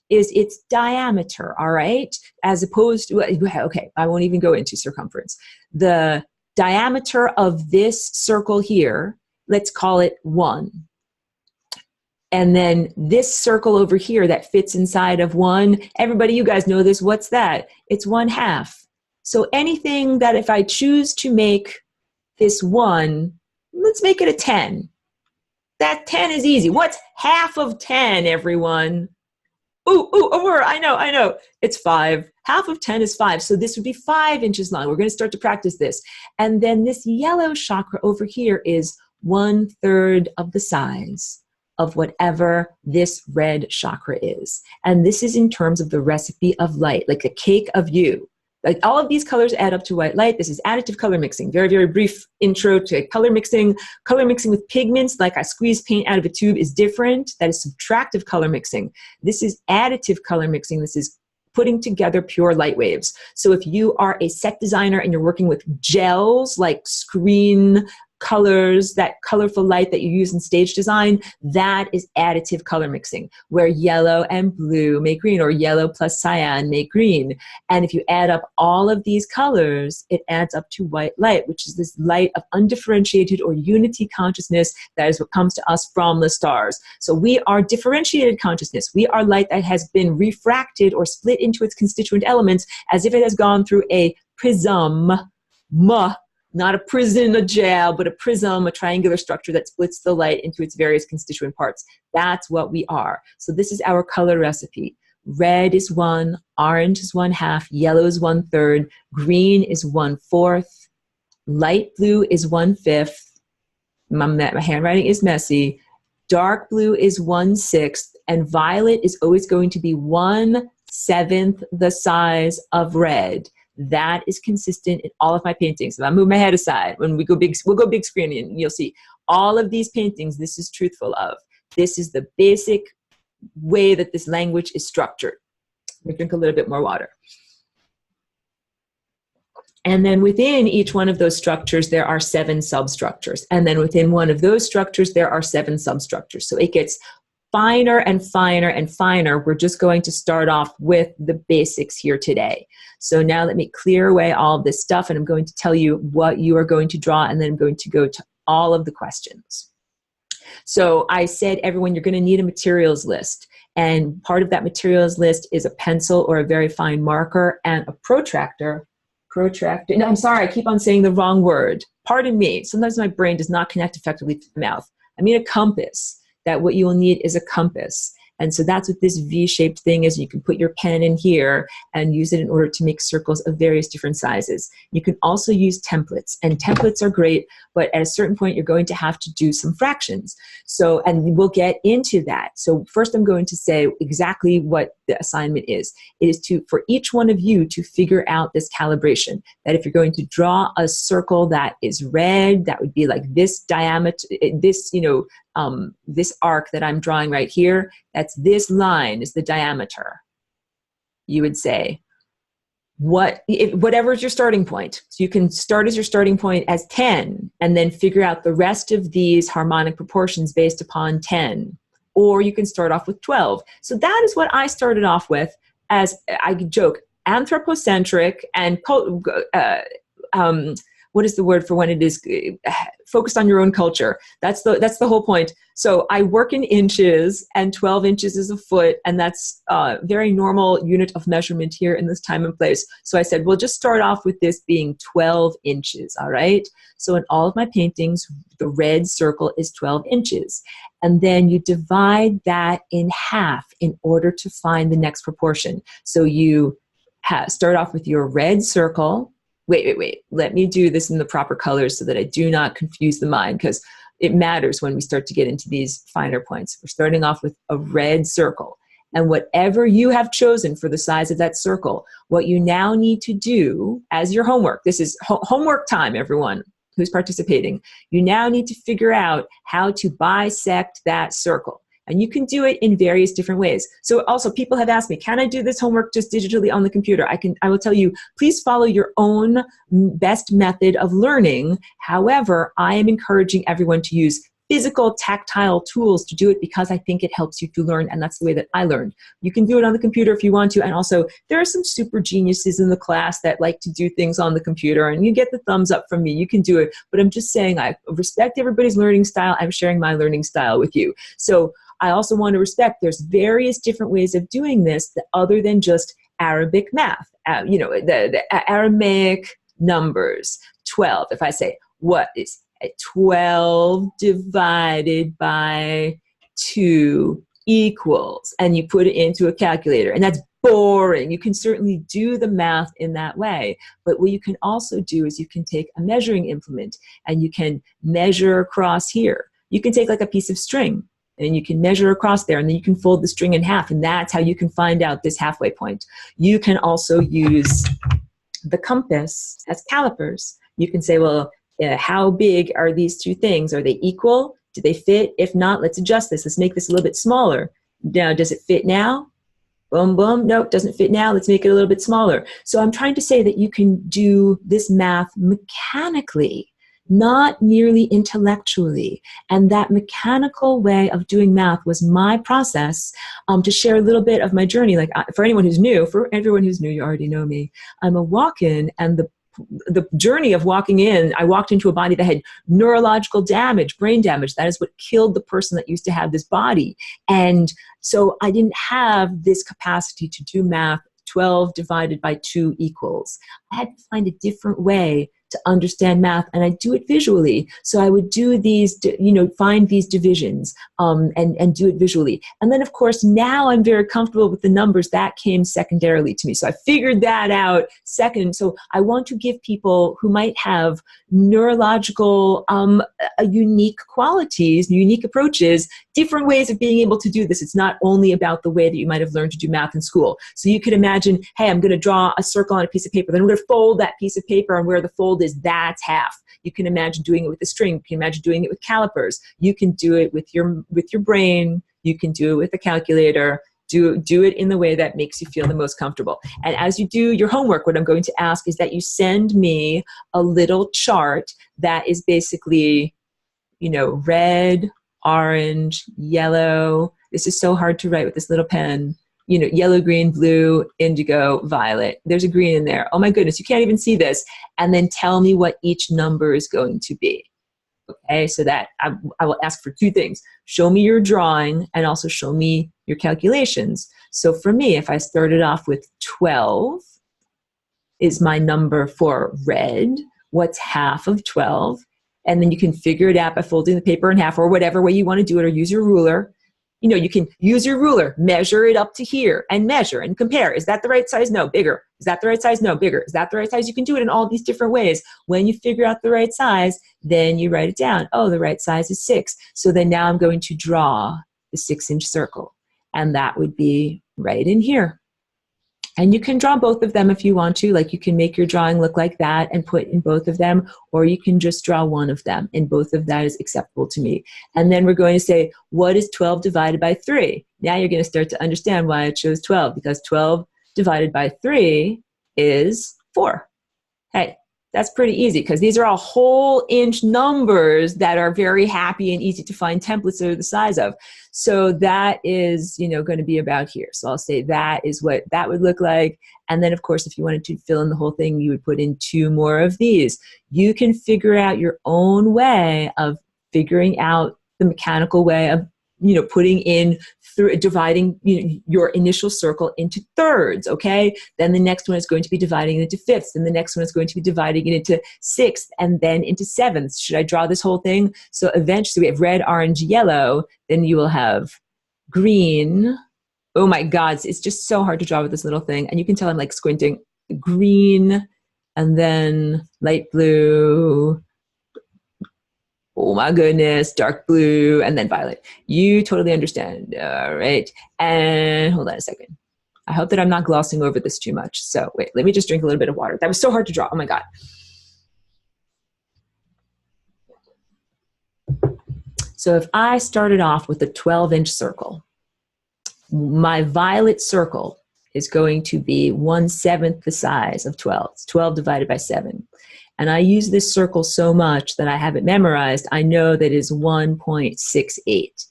is its diameter, all right? As opposed to, okay, I won't even go into circumference. The diameter of this circle here, let's call it 1. And then this circle over here that fits inside of 1, everybody, you guys know this, what's that? It's 1/2. So anything that if I choose to make this 1, let's make it a 10. That 10 is easy. What's half of 10, everyone? Ooh, a word. I know. It's 5. Half of 10 is 5. So this would be 5 inches long. We're going to start to practice this. And then this yellow chakra over here is 1/3 of the size of whatever this red chakra is. And this is in terms of the recipe of light, like a cake of you. Like all of these colors add up to white light. This is additive color mixing. Very, very brief intro to color mixing. Color mixing with pigments, like I squeeze paint out of a tube, is different. That is subtractive color mixing. This is additive color mixing. This is putting together pure light waves. So if you are a set designer and you're working with gels, like screen colors, that colorful light that you use in stage design, that is additive color mixing, where yellow and blue make green, or yellow plus cyan make green. And if you add up all of these colors, it adds up to white light, which is this light of undifferentiated or unity consciousness. That is what comes to us from the stars. So we are differentiated consciousness. We are light that has been refracted or split into its constituent elements as if it has gone through a prism, not a prison, a jail, but a prism, a triangular structure that splits the light into its various constituent parts. That's what we are. So this is our color recipe. Red is 1, orange is 1/2, yellow is 1/3, green is 1/4, light blue is 1/5. My handwriting is messy. Dark blue is 1/6, and violet is always going to be 1/7 the size of red. That is consistent in all of my paintings. If I move my head aside, when we go big, we'll go big screen and you'll see all of these paintings. This is truthful of. This is the basic way that this language is structured. We drink a little bit more water. And then within each one of those structures, there are 7 substructures. And then within one of those structures, there are 7 substructures. So it gets finer and finer and finer. We're just going to start off with the basics here today. So now let me clear away all of this stuff, and I'm going to tell you what you are going to draw, and then I'm going to go to all of the questions. So I said, everyone, you're going to need a materials list. And part of that materials list is a pencil or a very fine marker and a protractor. No, I'm sorry, I keep on saying the wrong word. Pardon me. Sometimes my brain does not connect effectively to the mouth. I mean a compass. That what you will need is a compass. And so that's what this V-shaped thing is. You can put your pen in here and use it in order to make circles of various different sizes. You can also use templates, and templates are great, but at a certain point, you're going to have to do some fractions. So, and we'll get into that. So first, I'm going to say exactly what the assignment is. It is for each one of you to figure out this calibration, that if you're going to draw a circle that is red, that would be like this diameter, this, this arc that I'm drawing right here, that's this line is the diameter. You would say, whatever is your starting point. So you can start as your starting point as 10 and then figure out the rest of these harmonic proportions based upon 10. Or you can start off with 12. So that is what I started off with, as I joke, anthropocentric and what is the word for when it is focused on your own culture? That's the whole point. So I work in inches, and 12 inches is a foot, and that's a very normal unit of measurement here in this time and place. So I said, we'll just start off with this being 12 inches, all right? So in all of my paintings, the red circle is 12 inches. And then you divide that in half in order to find the next proportion. So you start off with your red circle. Wait. Let me do this in the proper colors so that I do not confuse the mind, because it matters when we start to get into these finer points. We're starting off with a red circle. And whatever you have chosen for the size of that circle, what you now need to do as your homework, this is homework time, everyone who's participating. You now need to figure out how to bisect that circle. And you can do it in various different ways. So also, people have asked me, can I do this homework just digitally on the computer? I will tell you, please follow your own best method of learning. However, I am encouraging everyone to use physical, tactile tools to do it, because I think it helps you to learn, and that's the way that I learned. You can do it on the computer if you want to, and also there are some super geniuses in the class that like to do things on the computer, and you get the thumbs up from me. You can do it, but I'm just saying I respect everybody's learning style. I'm sharing my learning style with you. So I also want to respect there's various different ways of doing this other than just Arabic math. The Aramaic numbers, 12. If I say, what is 12 divided by 2 equals, and you put it into a calculator, and that's boring. You can certainly do the math in that way, but what you can also do is you can take a measuring implement and you can measure across here. You can take like a piece of string and you can measure across there, and then you can fold the string in half, and that's how you can find out this halfway point. You can also use the compass as calipers. You can say, well, how big are these two things? Are they equal? Do they fit? If not, let's adjust this. Let's make this a little bit smaller. Now, does it fit now? Boom, boom. Nope, doesn't fit now. Let's make it a little bit smaller. So I'm trying to say that you can do this math mechanically, not merely intellectually. And that mechanical way of doing math was my process to share a little bit of my journey. Like for anyone who's new, for everyone who's new, you already know me. I'm a walk-in, and the journey of walking in, I walked into a body that had neurological damage, brain damage. That is what killed the person that used to have this body. And so I didn't have this capacity to do math. 12 divided by 2 equals. I had to find a different way to understand math, and I do it visually. So I would do these, find these divisions and do it visually. And then, of course, now I'm very comfortable with the numbers. That came secondarily to me. So I figured that out second. So I want to give people who might have neurological, unique qualities, unique approaches, different ways of being able to do this. It's not only about the way that you might have learned to do math in school. So you could imagine, hey, I'm going to draw a circle on a piece of paper. Then I'm going to fold that piece of paper, and where the fold is, that's half. You can imagine doing it with a string. You can imagine doing it with calipers. You can do it with your brain. You can do it with a calculator. Do it in the way that makes you feel the most comfortable. And as you do your homework, what I'm going to ask is that you send me a little chart that is basically, red, orange, yellow. This is so hard to write with this little pen. Yellow, green, blue, indigo, violet. There's a green in there. Oh my goodness, you can't even see this. And then tell me what each number is going to be. Okay, so that I will ask for two things. Show me your drawing and also show me your calculations. So for me, if I started off with 12 is my number for red, what's half of 12? And then you can figure it out by folding the paper in half or whatever way you want to do it, or use your ruler. You know, you can use your ruler, measure it up to here and measure and compare. Is that the right size? No, bigger. Is that the right size? No, bigger. Is that the right size? You can do it in all these different ways. When you figure out the right size, then you write it down. Oh, the right size is 6. So then now I'm going to draw the 6-inch circle. And that would be right in here. And you can draw both of them if you want to. Like, you can make your drawing look like that and put in both of them, or you can just draw one of them, and both of that is acceptable to me. And then we're going to say, what is 12 divided by 3? Now you're going to start to understand why I chose 12, because 12 divided by 3 is 4. Hey, that's pretty easy, because these are all whole inch numbers that are very happy and easy to find templates that are the size of. So that is, you know, going to be about here. So I'll say that is what that would look like. And then, of course, if you wanted to fill in the whole thing, you would put in 2 more of these. You can figure out your own way of figuring out the mechanical way of, you know, putting in through dividing, you know, your initial circle into thirds. Okay, then the next one is going to be dividing it into fifths, and the next one is going to be dividing it into sixths, and then into sevenths. Should I draw this whole thing? So eventually we have red, orange, yellow. Then you will have green. Oh my God, it's just so hard to draw with this little thing, and you can tell I'm like squinting. Green, and then light blue. Oh my goodness, dark blue, and then violet. You totally understand. All right. And hold on a second. I hope that I'm not glossing over this too much. So wait, let me just drink a little bit of water. That was so hard to draw. Oh my God. So if I started off with a 12-inch circle, my violet circle is going to be 1/7 the size of 12. It's 12 divided by 7. And I use this circle so much that I have it memorized. I know that is 1.68.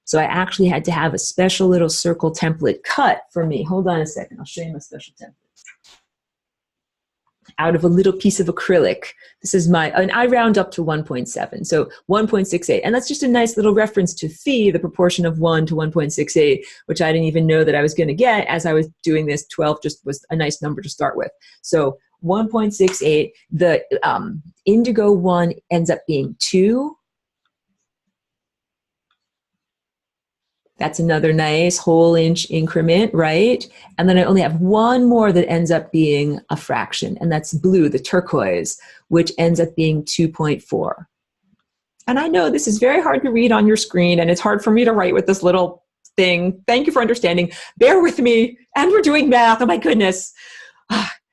So I actually had to have a special little circle template cut for me. Hold on a second. I'll show you my special template. Out of a little piece of acrylic. This is my, and I round up to 1.7. So 1.68. And that's just a nice little reference to phi, the proportion of 1 to 1.68, which I didn't even know that I was going to get as I was doing this. 12 just was a nice number to start with. So 1.68, the indigo one ends up being 2. That's another nice whole inch increment, right? And then I only have one more that ends up being a fraction, and that's blue, the turquoise, which ends up being 2.4. And I know this is very hard to read on your screen, and it's hard for me to write with this little thing. Thank you for understanding. Bear with me, and we're doing math. Oh my goodness.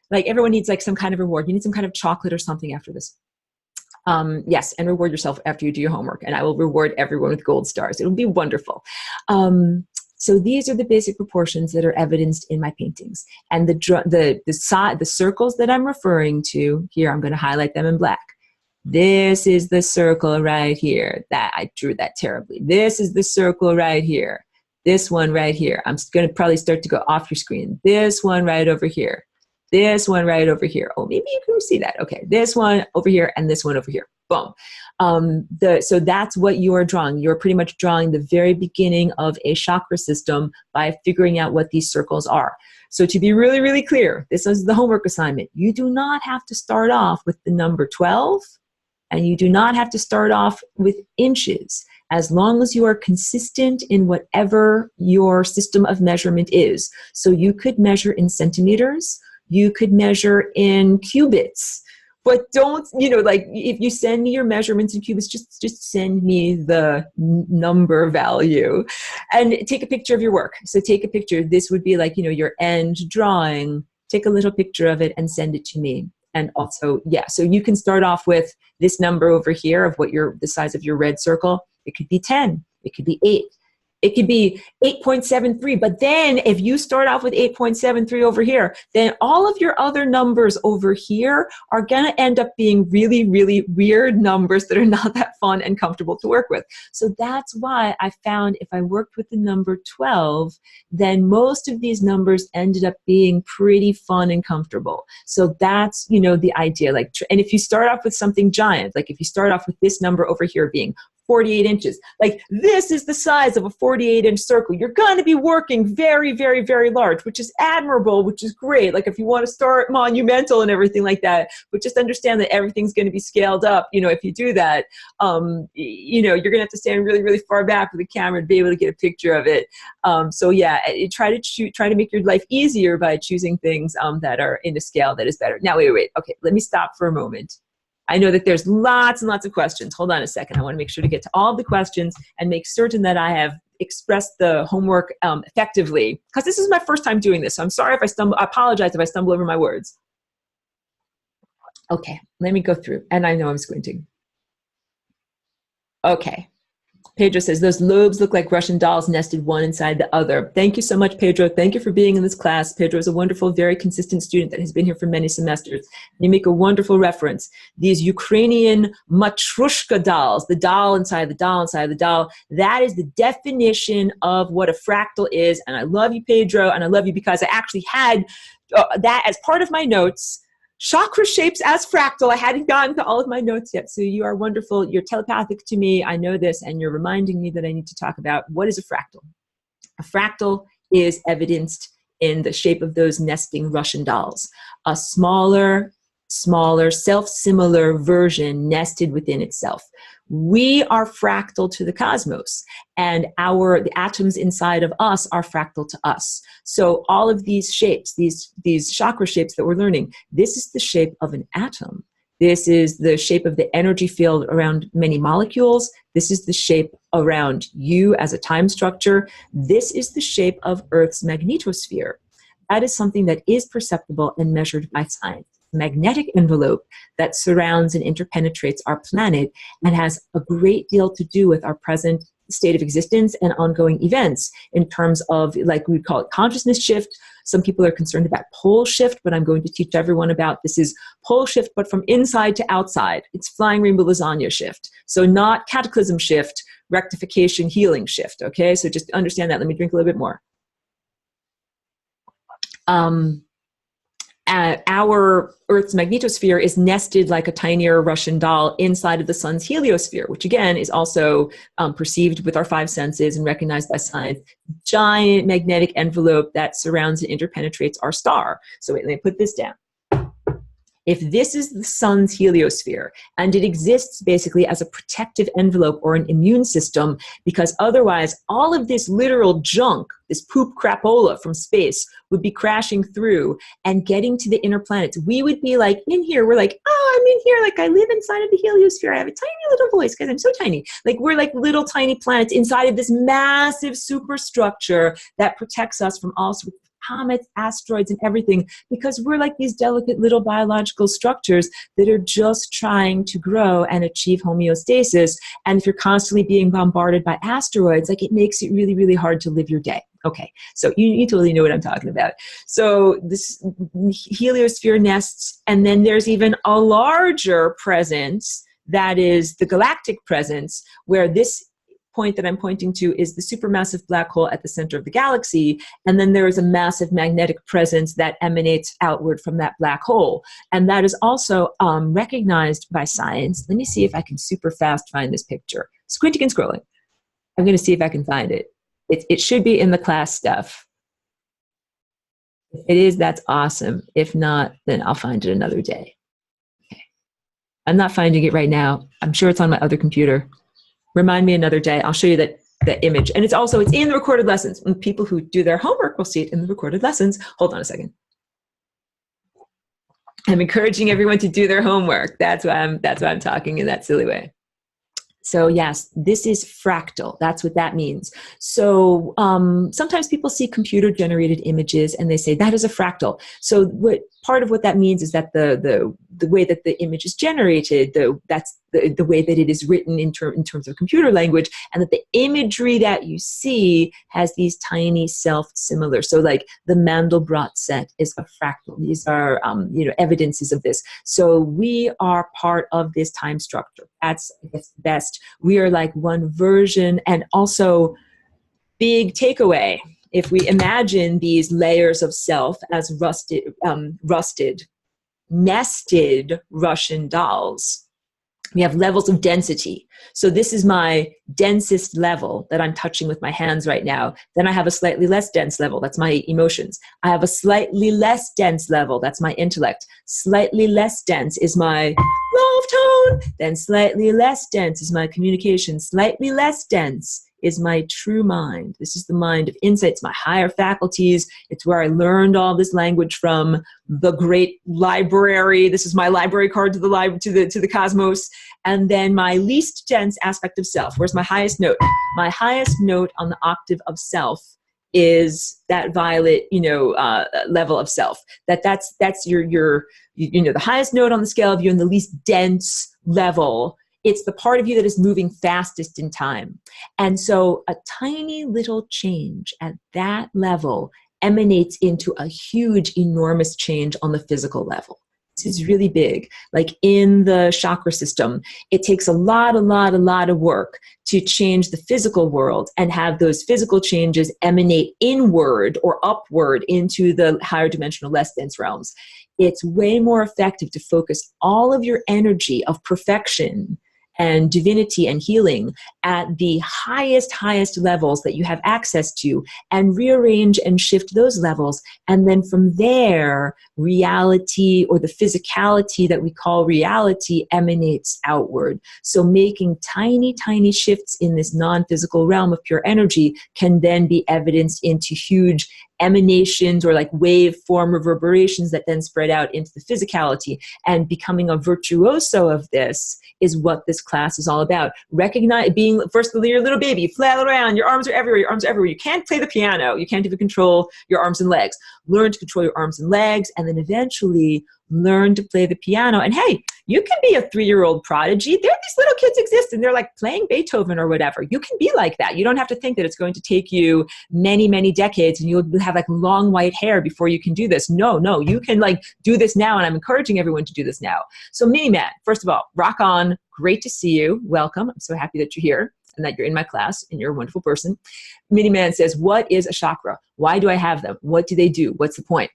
Like, everyone needs like some kind of reward. You need some kind of chocolate or something after this. Yes, and reward yourself after you do your homework, and I will reward everyone with gold stars. It'll be wonderful. So these are the basic proportions that are evidenced in my paintings. And the circles that I'm referring to here, I'm going to highlight them in black. This is the circle right here. That I drew that terribly. This is the circle right here. This one right here. I'm going to probably start to go off your screen. This one right over here. This one right over here. Oh, maybe you can see that. Okay, this one over here and this one over here. Boom. So that's what you are drawing. You're pretty much drawing the very beginning of a chakra system by figuring out what these circles are. So to be really, really clear, this is the homework assignment. You do not have to start off with the number 12, and you do not have to start off with inches, as long as you are consistent in whatever your system of measurement is. So you could measure in centimeters, you could measure in cubits, but don't, like, if you send me your measurements in cubits, just send me the number value and take a picture of your work. So take a picture. This would be like, your end drawing. Take a little picture of it and send it to me. And also, yeah, so you can start off with this number over here of what the size of your red circle. It could be 10. It could be 8. It could be 8.73, but then if you start off with 8.73 over here, then all of your other numbers over here are going to end up being really, really weird numbers that are not that fun and comfortable to work with. So that's why I found if I worked with the number 12, then most of these numbers ended up being pretty fun and comfortable. So that's, you know, the idea. Like, and if you start off with something giant, like if you start off with this number over here being 48 inches. Like this is the size of a 48-inch circle. You're going to be working very, very, very large, which is admirable, which is great. Like if you want to start monumental and everything like that, but just understand that everything's going to be scaled up. You know, if you do that, you know, you're going to have to stand really, really far back with the camera to be able to get a picture of it. So yeah, try to make your life easier by choosing things that are in a scale that is better. Now, wait. Okay, let me stop for a moment. I know that there's lots and lots of questions. Hold on a second. I want to make sure to get to all of the questions and make certain that I have expressed the homework effectively, because this is my first time doing this. So I'm sorry if I stumble. I apologize if I stumble over my words. Okay, let me go through. And I know I'm squinting. Okay. Pedro says, those lobes look like Russian dolls nested one inside the other. Thank you so much, Pedro. Thank you for being in this class. Pedro is a wonderful, very consistent student that has been here for many semesters. You make a wonderful reference. These Ukrainian matrushka dolls, the doll inside the doll inside the doll, that is the definition of what a fractal is. And I love you, Pedro, and I love you because I actually had that as part of my notes. Chakra shapes as fractal. I hadn't gotten to all of my notes yet. So you are wonderful. You're telepathic to me. I know this, and you're reminding me that I need to talk about what is a fractal. A fractal is evidenced in the shape of those nesting Russian dolls. A smaller, self-similar version nested within itself. We are fractal to the cosmos, and the atoms inside of us are fractal to us. So all of these shapes, these chakra shapes that we're learning, this is the shape of an atom. This is the shape of the energy field around many molecules. This is the shape around you as a time structure. This is the shape of Earth's magnetosphere. That is something that is perceptible and measured by science. Magnetic envelope that surrounds and interpenetrates our planet and has a great deal to do with our present state of existence and ongoing events in terms of, like we would call it, consciousness shift. Some people are concerned about pole shift, but I'm going to teach everyone about this is pole shift, but from inside to outside. It's flying rainbow lasagna shift. So not cataclysm shift, rectification, healing shift. Okay, so just understand that. Let me drink a little bit more. Our Earth's magnetosphere is nested like a tinier Russian doll inside of the sun's heliosphere, which again is also perceived with our five senses and recognized by science. Giant magnetic envelope that surrounds and interpenetrates our star. So wait, let me put this down. If this is the sun's heliosphere, and it exists basically as a protective envelope or an immune system, because otherwise all of this literal junk, this poop crapola from space, would be crashing through and getting to the inner planets. We would be like, in here, we're like, oh, I'm in here, like I live inside of the heliosphere. I have a tiny little voice because I'm so tiny. Like we're like little tiny planets inside of this massive superstructure that protects us from all sorts of comets, asteroids, and everything, because we're like these delicate little biological structures that are just trying to grow and achieve homeostasis. And if you're constantly being bombarded by asteroids, like it makes it really, really hard to live your day. Okay, so you totally know what I'm talking about. So this heliosphere nests, and then there's even a larger presence that is the galactic presence, where this point that I'm pointing to is the supermassive black hole at the center of the galaxy, and then there is a massive magnetic presence that emanates outward from that black hole, and that is also recognized by science. Let me see if I can super fast find this picture. Squinting and scrolling. I'm going to see if I can find it. It should be in the class stuff. If it is, that's awesome. If not, then I'll find it another day. Okay. I'm not finding it right now. I'm sure it's on my other computer. Remind me another day. I'll show you that image. And it's in the recorded lessons. And people who do their homework will see it in the recorded lessons. Hold on a second. I'm encouraging everyone to do their homework. That's why I'm talking in that silly way. So yes, this is fractal. That's what that means. So sometimes people see computer-generated images and they say that is a fractal. So part of what that means is that the way that the image is generated, that's the way that it is written in terms of computer language, and that the imagery that you see has these tiny self-similar. So like the Mandelbrot set is a fractal. These are, evidences of this. So we are part of this time structure. That's, I guess, best. We are like one version. And also, big takeaway, if we imagine these layers of self as rusted, nested Russian dolls, we have levels of density. So this is my densest level that I'm touching with my hands right now. Then I have a slightly less dense level. That's my emotions. I have a slightly less dense level. That's my intellect. Slightly less dense is my love tone. Then slightly less dense is my communication. Slightly less dense is my true mind. This is the mind of insights, my higher faculties. It's where I learned all this language from, the great library. This is my library card to the cosmos. And then my least dense aspect of self. Where's my highest note? My highest note on the octave of self is that violet, level of self. That's your the highest note on the scale of you in the least dense level. It's the part of you that is moving fastest in time. And so a tiny little change at that level emanates into a huge, enormous change on the physical level. This is really big. Like in the chakra system, it takes a lot of work to change the physical world and have those physical changes emanate inward or upward into the higher dimensional, less dense realms. It's way more effective to focus all of your energy of perfection and divinity and healing at the highest levels that you have access to, and rearrange and shift those levels. And then from there, reality, or the physicality that we call reality, emanates outward. So making tiny shifts in this non-physical realm of pure energy can then be evidenced into huge emanations or like wave form reverberations that then spread out into the physicality. And becoming a virtuoso of this is what this class is all about. Recognize, being first, you're a little baby, you flail around, your arms are everywhere, you can't play the piano, you can't even control your arms and legs. Learn to control your arms and legs, and then eventually learn to play the piano. And hey, you can be a 3-year-old prodigy. These little kids exist, and they're like playing Beethoven or whatever. You can be like that. You don't have to think that it's going to take you many decades and you'll have like long white hair before you can do this. No, you can like do this now, and I'm encouraging everyone to do this now. So Mini-Man, first of all, rock on. Great to see you. Welcome. I'm so happy that you're here and that you're in my class and you're a wonderful person. Mini-Man says, what is a chakra? Why do I have them? What do they do? What's the point?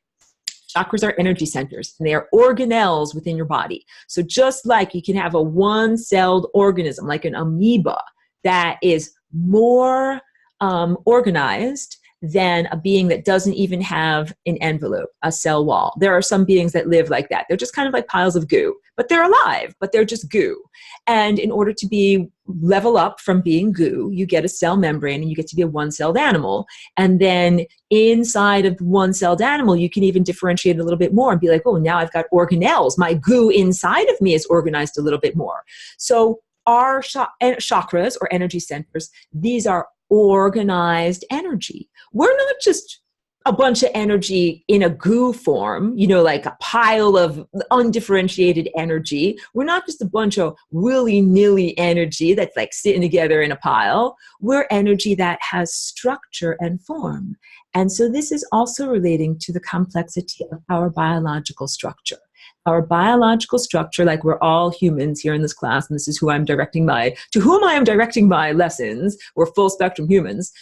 Chakras are energy centers, and they are organelles within your body. So just like you can have a one-celled organism, like an amoeba, that is more organized than a being that doesn't even have an envelope, a cell wall. There are some beings that live like that. They're just kind of like piles of goo, but they're alive, but they're just goo. And in order to level up from being goo, you get a cell membrane and you get to be a one-celled animal. And then inside of the one-celled animal, you can even differentiate a little bit more and be like, oh, now I've got organelles. My goo inside of me is organized a little bit more. So our chakras, or energy centers, these are organized energy. We're not just a bunch of energy in a goo form, like a pile of undifferentiated energy. We're not just a bunch of willy-nilly energy that's like sitting together in a pile. We're energy that has structure and form. And so this is also relating to the complexity of our biological structure. Our biological structure, like we're all humans here in this class, and this is to whom I am directing my lessons. We're full spectrum humans.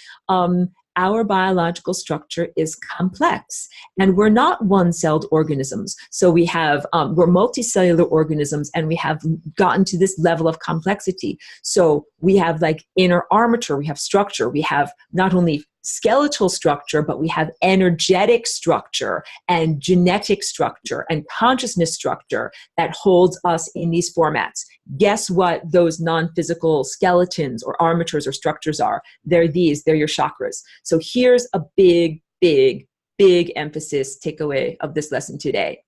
Our biological structure is complex, and we're not one-celled organisms. So we're multicellular organisms, and we have gotten to this level of complexity. So we have like inner armature, we have structure, we have not only skeletal structure, but we have energetic structure and genetic structure and consciousness structure that holds us in these formats. Guess what those non-physical skeletons or armatures or structures are? They're your chakras. So here's a big emphasis takeaway of this lesson today.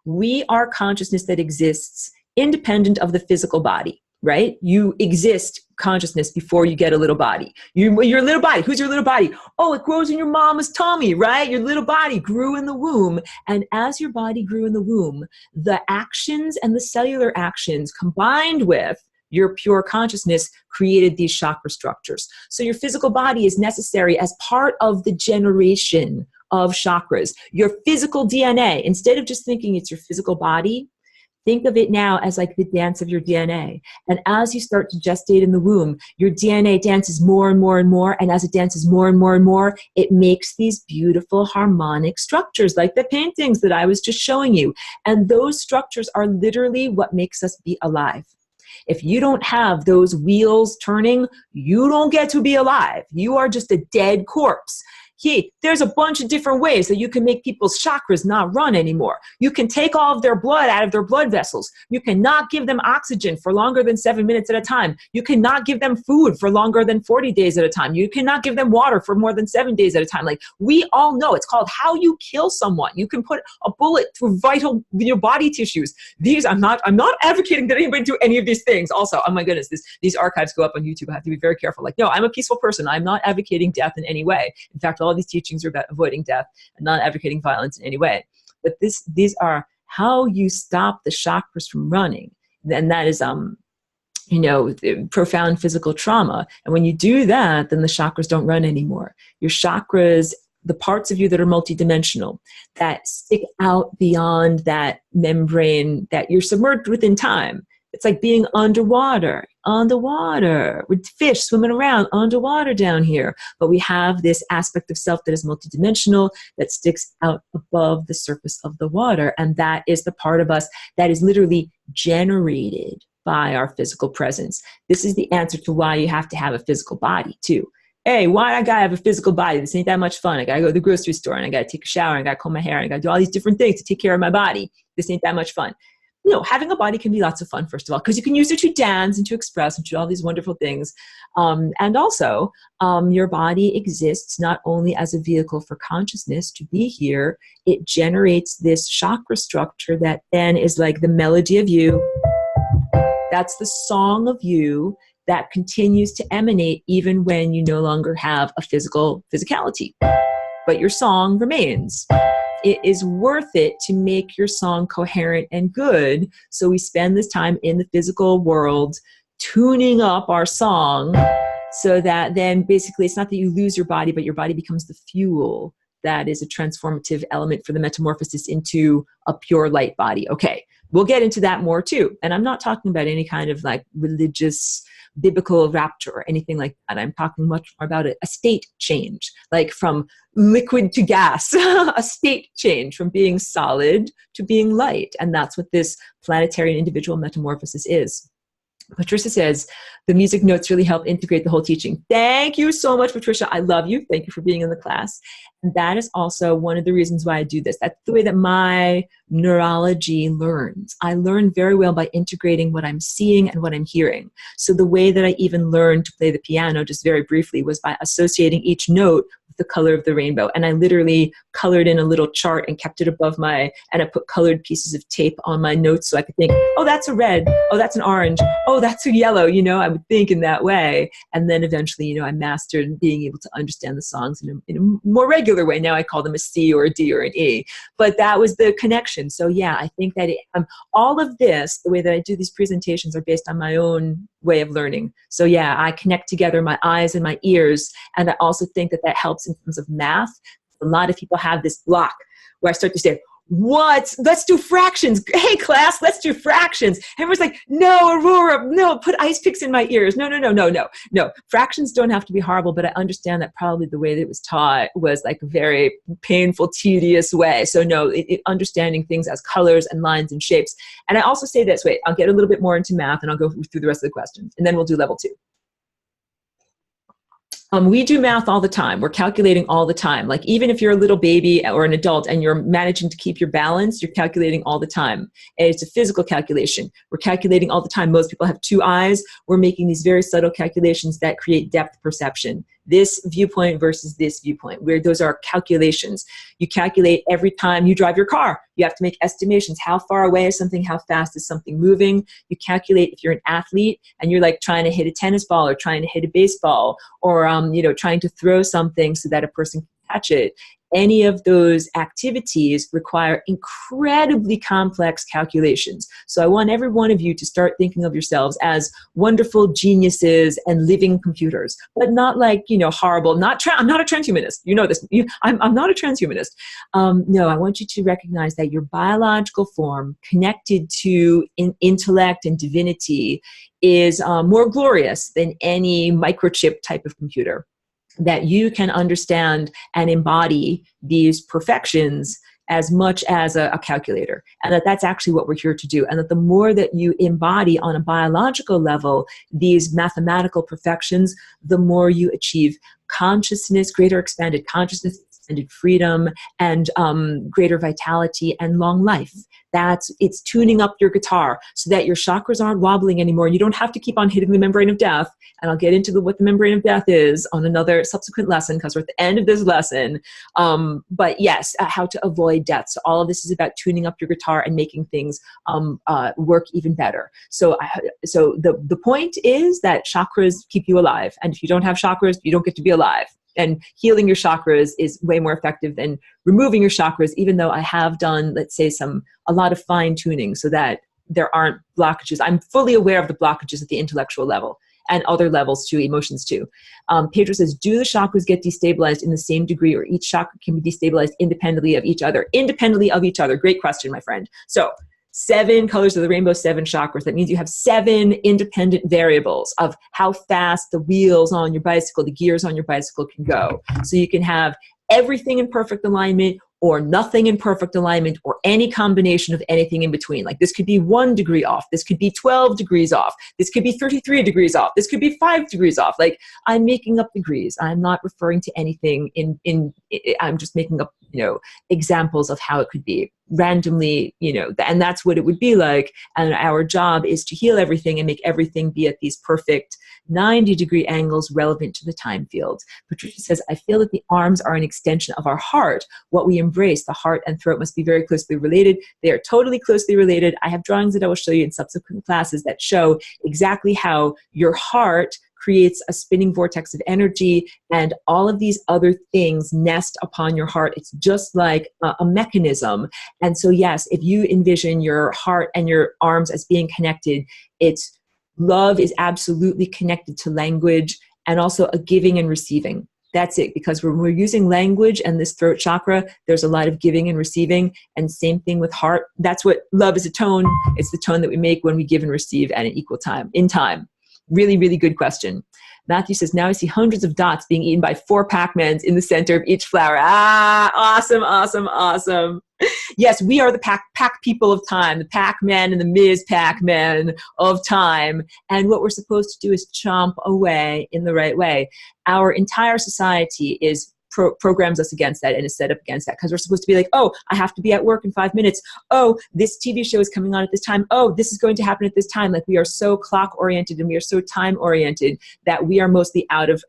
We are consciousness that exists independent of the physical body. Right? You exist consciousness before you get a little body. Your little body. Who's your little body? Oh, it grows in your mama's tummy, right? Your little body grew in the womb. And as your body grew in the womb, the actions and the cellular actions combined with your pure consciousness created these chakra structures. So your physical body is necessary as part of the generation of chakras. Your physical DNA, instead of just thinking it's your physical body, think of it now as like the dance of your DNA. And as you start to gestate in the womb, your DNA dances more and more and more. And as it dances more and more and more, it makes these beautiful harmonic structures like the paintings that I was just showing you. And those structures are literally what makes us be alive. If you don't have those wheels turning, you don't get to be alive. You are just a dead corpse. Hey, there's a bunch of different ways that you can make people's chakras not run anymore. You can take all of their blood out of their blood vessels. You cannot give them oxygen for longer than 7 minutes at a time. You cannot give them food for longer than 40 days at a time. You cannot give them water for more than 7 days at a time. Like, we all know, it's called how you kill someone. You can put a bullet through vital, body tissues. I'm not advocating that anybody do any of these things. Also, oh my goodness, these archives go up on YouTube. I have to be very careful. Like, no, I'm a peaceful person. I'm not advocating death in any way. In fact, all these teachings are about avoiding death and not advocating violence in any way. But these are how you stop the chakras from running. And that is, profound physical trauma. And when you do that, then the chakras don't run anymore. Your chakras, the parts of you that are multidimensional, that stick out beyond that membrane that you're submerged within time. It's like being underwater with fish swimming around underwater down here. But we have this aspect of self that is multidimensional, that sticks out above the surface of the water. And that is the part of us that is literally generated by our physical presence. This is the answer to why you have to have a physical body too. Hey, why I gotta have a physical body? This ain't that much fun. I gotta go to the grocery store and I gotta take a shower and I gotta comb my hair and I gotta do all these different things to take care of my body. This ain't that much fun. Having a body can be lots of fun, first of all, because you can use it to dance and to express and to do all these wonderful things. And also, your body exists not only as a vehicle for consciousness to be here, it generates this chakra structure that then is like the melody of you. That's the song of you that continues to emanate even when you no longer have a physicality. But your song remains. It is worth it to make your song coherent and good. So we spend this time in the physical world tuning up our song so that then basically it's not that you lose your body, but your body becomes the fuel that is a transformative element for the metamorphosis into a pure light body. Okay, we'll get into that more too. And I'm not talking about any kind of like religious biblical rapture or anything like that. I'm talking much more about a state change, like from liquid to gas, a state change from being solid to being light. And that's what this planetary and individual metamorphosis is. Patricia says, the music notes really help integrate the whole teaching. Thank you so much, Patricia. I love you. Thank you for being in the class. And that is also one of the reasons why I do this. That's the way that my neurology learns. I learn very well by integrating what I'm seeing and what I'm hearing. So the way that I even learned to play the piano, just very briefly, was by associating each note with the color of the rainbow. And I literally colored in a little chart and kept it above and I put colored pieces of tape on my notes so I could think, oh, that's a red. Oh, that's an orange. Oh, that's a yellow. I would think in that way. And then eventually, I mastered being able to understand the songs in a more regular way. Now I call them a C or a D or an E. But that was the connection. So yeah, I think that all of this, the way that I do these presentations, are based on my own way of learning. So yeah, I connect together my eyes and my ears. And I also think that that helps in terms of math. A lot of people have this block where I start to say, what? Let's do fractions. Hey, class, let's do fractions. Everyone's like, no, Aurora, no, put ice picks in my ears. No. Fractions don't have to be horrible, but I understand that probably the way that it was taught was like a very painful, tedious way. So no, understanding things as colors and lines and shapes. And I also say this, wait, I'll get a little bit more into math and I'll go through the rest of the questions and then we'll do level 2. We do math all the time. We're calculating all the time. Like even if you're a little baby or an adult and you're managing to keep your balance, you're calculating all the time. And it's a physical calculation. We're calculating all the time. Most people have 2 eyes. We're making these very subtle calculations that create depth perception. This viewpoint versus this viewpoint, where those are calculations. You calculate every time you drive your car. You have to make estimations. How far away is something? How fast is something moving? You calculate if you're an athlete and you're like trying to hit a tennis ball or trying to hit a baseball or, trying to throw something so that a person can hatchet, any of those activities require incredibly complex calculations. So I want every one of you to start thinking of yourselves as wonderful geniuses and living computers, but not like, horrible. I'm not a transhumanist. You know this. I'm not a transhumanist. No, I want you to recognize that your biological form connected to intellect and divinity is more glorious than any microchip type of computer. That you can understand and embody these perfections as much as a calculator, and that's actually what we're here to do. And that the more that you embody on a biological level these mathematical perfections, the more you achieve consciousness, greater expanded consciousness, expanded freedom, and greater vitality and long life. It's tuning up your guitar so that your chakras aren't wobbling anymore. You don't have to keep on hitting the membrane of death. And I'll get into what the membrane of death is on another subsequent lesson, because we're at the end of this lesson. But yes, how to avoid death. So all of this is about tuning up your guitar and making things work even better. So the point is that chakras keep you alive. And if you don't have chakras, you don't get to be alive. And healing your chakras is way more effective than removing your chakras, even though I have done, let's say, a lot of fine tuning so that there aren't blockages. I'm fully aware of the blockages at the intellectual level and other levels too, emotions too. Pedro says, do the chakras get destabilized in the same degree, or each chakra can be destabilized independently of each other? Independently of each other. Great question, my friend. So 7 colors of the rainbow, 7 chakras. That means you have 7 independent variables of how fast the wheels on your bicycle, the gears on your bicycle can go. So you can have everything in perfect alignment, or nothing in perfect alignment, or any combination of anything in between. Like this could be 1 degree off. This could be 12 degrees off. This could be 33 degrees off. This could be 5 degrees off. Like, I'm making up degrees. I'm not referring to anything I'm just making up, examples of how it could be randomly, and that's what it would be like. And our job is to heal everything and make everything be at these perfect 90-degree angles relevant to the time field. Patricia says, I feel that the arms are an extension of our heart. What we embrace, the heart and throat, must be very closely related. They are totally closely related. I have drawings that I will show you in subsequent classes that show exactly how your heart creates a spinning vortex of energy, and all of these other things nest upon your heart. It's just like a mechanism. And so yes, if you envision your heart and your arms as being connected, love is absolutely connected to language, and also a giving and receiving. That's it, because when we're using language and this throat chakra, there's a lot of giving and receiving, and same thing with heart. That's what love is, a tone. It's the tone that we make when we give and receive at an equal time, in time. Really, really good question. Matthew says, now I see hundreds of dots being eaten by 4 Pac-Mans in the center of each flower. Awesome, awesome, awesome. Yes, we are the Pac people of time, the Pac-Man and the Ms. Pac-Man of time. And what we're supposed to do is chomp away in the right way. Our entire society programs us against that and is set up against that, because we're supposed to be like, oh, I have to be at work in 5 minutes. Oh, this TV show is coming on at this time. Oh, this is going to happen at this time. Like, we are so clock oriented and we are so time oriented that we are mostly out of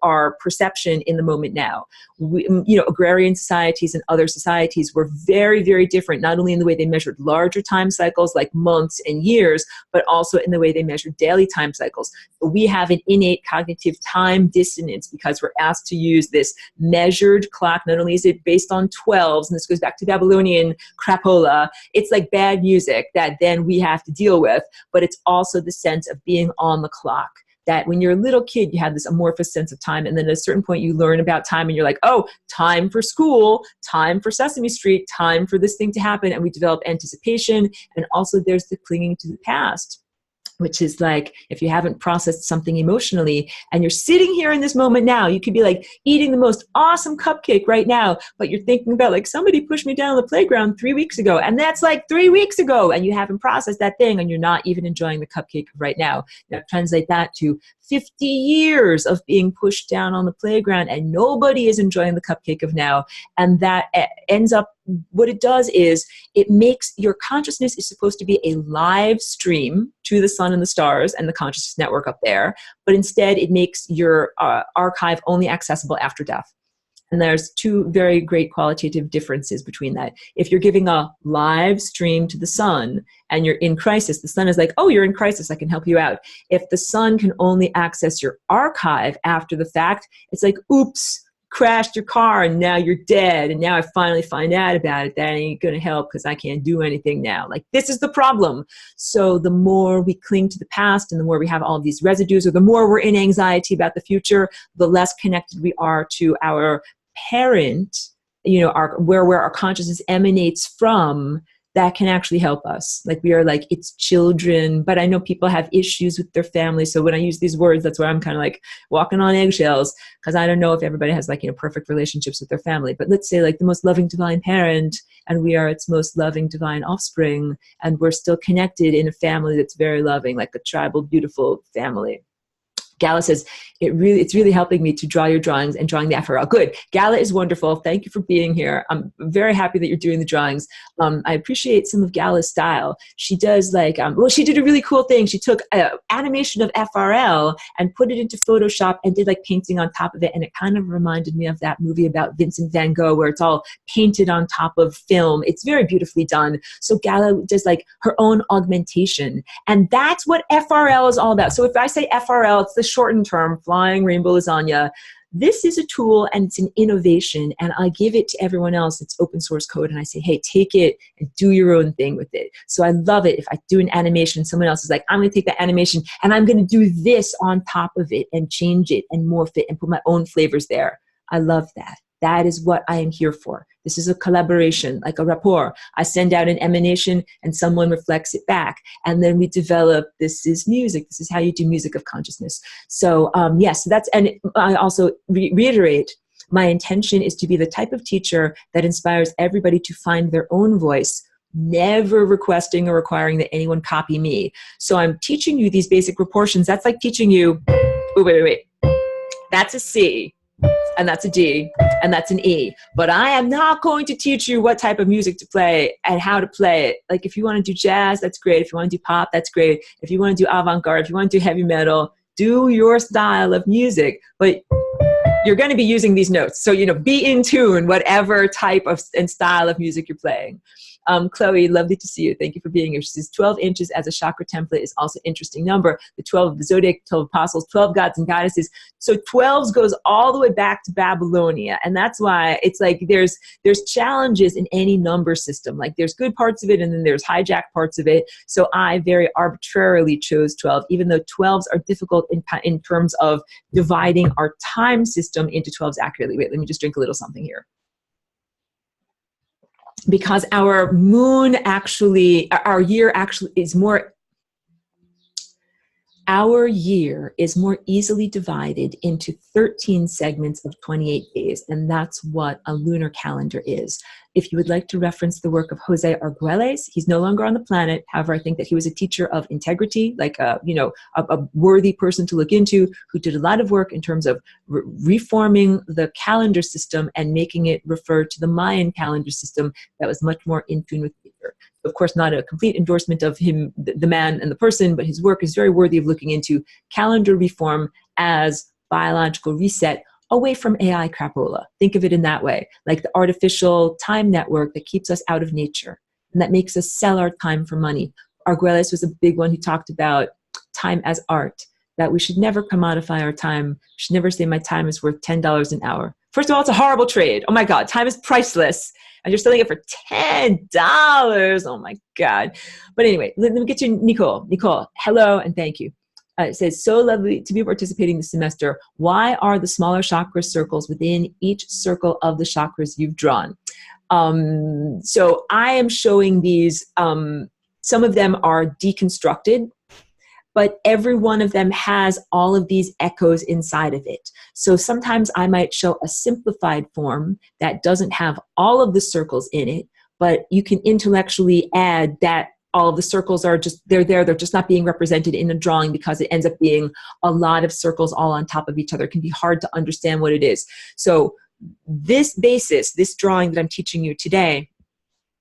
our perception in the moment now. Agrarian societies and other societies were very, very different, not only in the way they measured larger time cycles like months and years, but also in the way they measured daily time cycles. We have an innate cognitive time dissonance because we're asked to use this measured clock. Not only is it based on 12s, and this goes back to Babylonian crapola, it's like bad music that then we have to deal with, but it's also the sense of being on the clock. That when you're a little kid, you have this amorphous sense of time, and then at a certain point you learn about time and you're like, oh, time for school, time for Sesame Street, time for this thing to happen, and we develop anticipation. And also there's the clinging to the past, which is like, if you haven't processed something emotionally and you're sitting here in this moment now, you could be like eating the most awesome cupcake right now, but you're thinking about like, somebody pushed me down on the playground 3 weeks ago, and that's like 3 weeks ago, and you haven't processed that thing, and you're not even enjoying the cupcake right now. Now translate that to 50 years of being pushed down on the playground, and nobody is enjoying the cupcake of now. And that ends up, what it does is it makes your consciousness is supposed to be a live stream to the sun and the stars and the consciousness network up there, but instead it makes your archive only accessible after death. And there's 2 very great qualitative differences between that. If you're giving a live stream to the sun and you're in crisis, the sun is like, oh, you're in crisis, I can help you out. If the sun can only access your archive after the fact, it's like, oops, crashed your car and now you're dead, and now I finally find out about it. That ain't gonna help because I can't do anything now. Like, this is the problem. So the more we cling to the past and the more we have all of these residues, or the more we're in anxiety about the future, the less connected we are to our parent, you know, where our consciousness emanates from. That can actually help us. Like, we are like its children, but I know people have issues with their family. So when I use these words, that's where I'm kind of like walking on eggshells, because I don't know if everybody has like, you know, perfect relationships with their family. But let's say like the most loving divine parent, and we are its most loving divine offspring, and we're still connected in a family that's very loving, like a tribal, beautiful family. Gala says, it's really helping me to draw your drawings and drawing the FRL. Good. Gala is wonderful. Thank you for being here. I'm very happy that you're doing the drawings. I appreciate some of Gala's style. She does like, well, she did a really cool thing. She took animation of FRL and put it into Photoshop and did like painting on top of it. And it kind of reminded me of that movie about Vincent van Gogh, where it's all painted on top of film. It's very beautifully done. So Gala does like her own augmentation. And that's what FRL is all about. So if I say FRL, it's the shortened term, flying rainbow lasagna. This is a tool and it's an innovation, and I give it to everyone else. It's open source code, and I say, hey, take it and do your own thing with it. So I love it if I do an animation, someone else is like, I'm going to take that animation and I'm going to do this on top of it and change it and morph it and put my own flavors there. I love that. That is what I am here for. This is a collaboration, like a rapport. I send out an emanation and someone reflects it back. And then we develop, this is music. This is how you do music of consciousness. So yes, that's, and I also reiterate, my intention is to be the type of teacher that inspires everybody to find their own voice, never requesting or requiring that anyone copy me. So I'm teaching you these basic proportions. That's like teaching you, wait. That's a C. And that's a D, and that's an E. But I am not going to teach you what type of music to play and how to play it. Like, if you want to do jazz, that's great. If you want to do pop, that's great. If you want to do avant-garde, if you want to do heavy metal, do your style of music. But you're going to be using these notes. So, you know, be in tune, whatever type of and style of music you're playing. Chloe, lovely to see you. Thank you for being here. She says 12 inches as a chakra template is also an interesting number. The 12 of the zodiac, 12 apostles, 12 gods and goddesses. So 12s goes all the way back to Babylonia. And that's why it's like there's challenges in any number system. Like, there's good parts of it and then there's hijacked parts of it. So I very arbitrarily chose 12, even though 12s are difficult in terms of dividing our time system into 12s accurately. Wait, let me just drink a little something here. Because our moon actually, our year actually is more, our year is more easily divided into 13 segments of 28 days, and that's what a lunar calendar is. If you would like to reference the work of Jose Arguelles, he's no longer on the planet. However, I think that he was a teacher of integrity, like a worthy person to look into, who did a lot of work in terms of reforming the calendar system and making it refer to the Mayan calendar system that was much more in tune with nature. Of course, not a complete endorsement of him, the man and the person, but his work is very worthy of looking into calendar reform as biological reset away from AI crapola. Think of it in that way, like the artificial time network that keeps us out of nature and that makes us sell our time for money. Arguelles was a big one who talked about time as art, that we should never commodify our time. We should never say my time is worth $10 an hour. First of all, it's a horrible trade. Oh my God, time is priceless. And you're selling it for $10. Oh my God. But anyway, let me get to Nicole. Nicole, hello and thank you. It says, so lovely to be participating this semester. Why are the smaller chakra circles within each circle of the chakras you've drawn? So I am showing these, some of them are deconstructed, but every one of them has all of these echoes inside of it. So sometimes I might show a simplified form that doesn't have all of the circles in it, but you can intellectually add that all of the circles are just, they're just not being represented in a drawing because it ends up being a lot of circles all on top of each other. It can be hard to understand what it is. So this basis, this drawing that I'm teaching you today,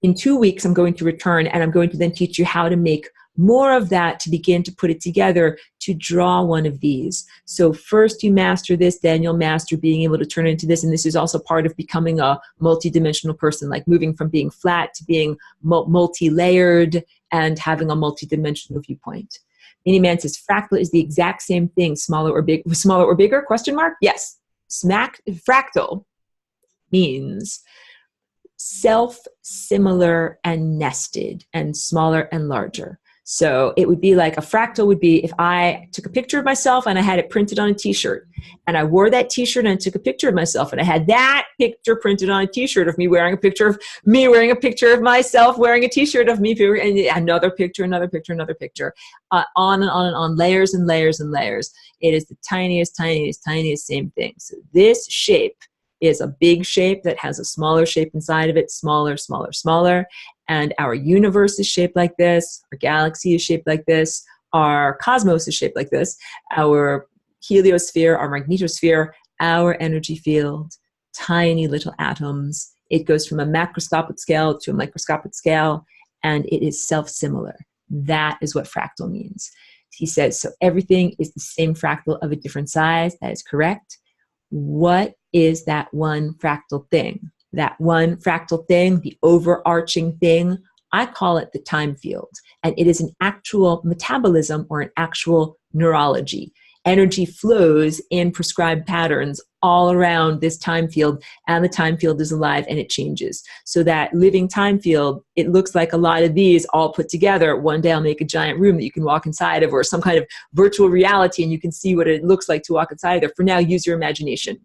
in 2 weeks, I'm going to return and I'm going to then teach you how to make more of that to begin to put it together to draw one of these. So first you master this, then you'll master being able to turn it into this. And this is also part of becoming a multi-dimensional person, like moving from being flat to being multi-layered and having a multi-dimensional viewpoint. Mini Man says, fractal is the exact same thing, smaller or bigger, question mark? Yes. Fractal means self-similar and nested and smaller and larger. So it would be like a fractal would be if I took a picture of myself and I had it printed on a t-shirt, and I wore that t-shirt and I took a picture of myself and I had that picture printed on a t-shirt of me wearing a picture of me wearing a picture of myself wearing a t-shirt of me, and another picture, another picture, another picture, on and on and on, layers and layers and layers. It is the tiniest, tiniest, tiniest same thing. So this shape is a big shape that has a smaller shape inside of it, smaller, smaller, smaller. And our universe is shaped like this. Our galaxy is shaped like this. Our cosmos is shaped like this. Our heliosphere, our magnetosphere, our energy field, tiny little atoms. It goes from a macroscopic scale to a microscopic scale, and it is self-similar. That is what fractal means. He says, so everything is the same fractal of a different size. That is correct. What is that one fractal thing? That one fractal thing, the overarching thing, I call it the time field. And it is an actual metabolism or an actual neurology. Energy flows in prescribed patterns all around this time field, and the time field is alive and it changes. So that living time field, it looks like a lot of these all put together. One day I'll make a giant room that you can walk inside of, or some kind of virtual reality, and you can see what it looks like to walk inside of. For now, use your imagination.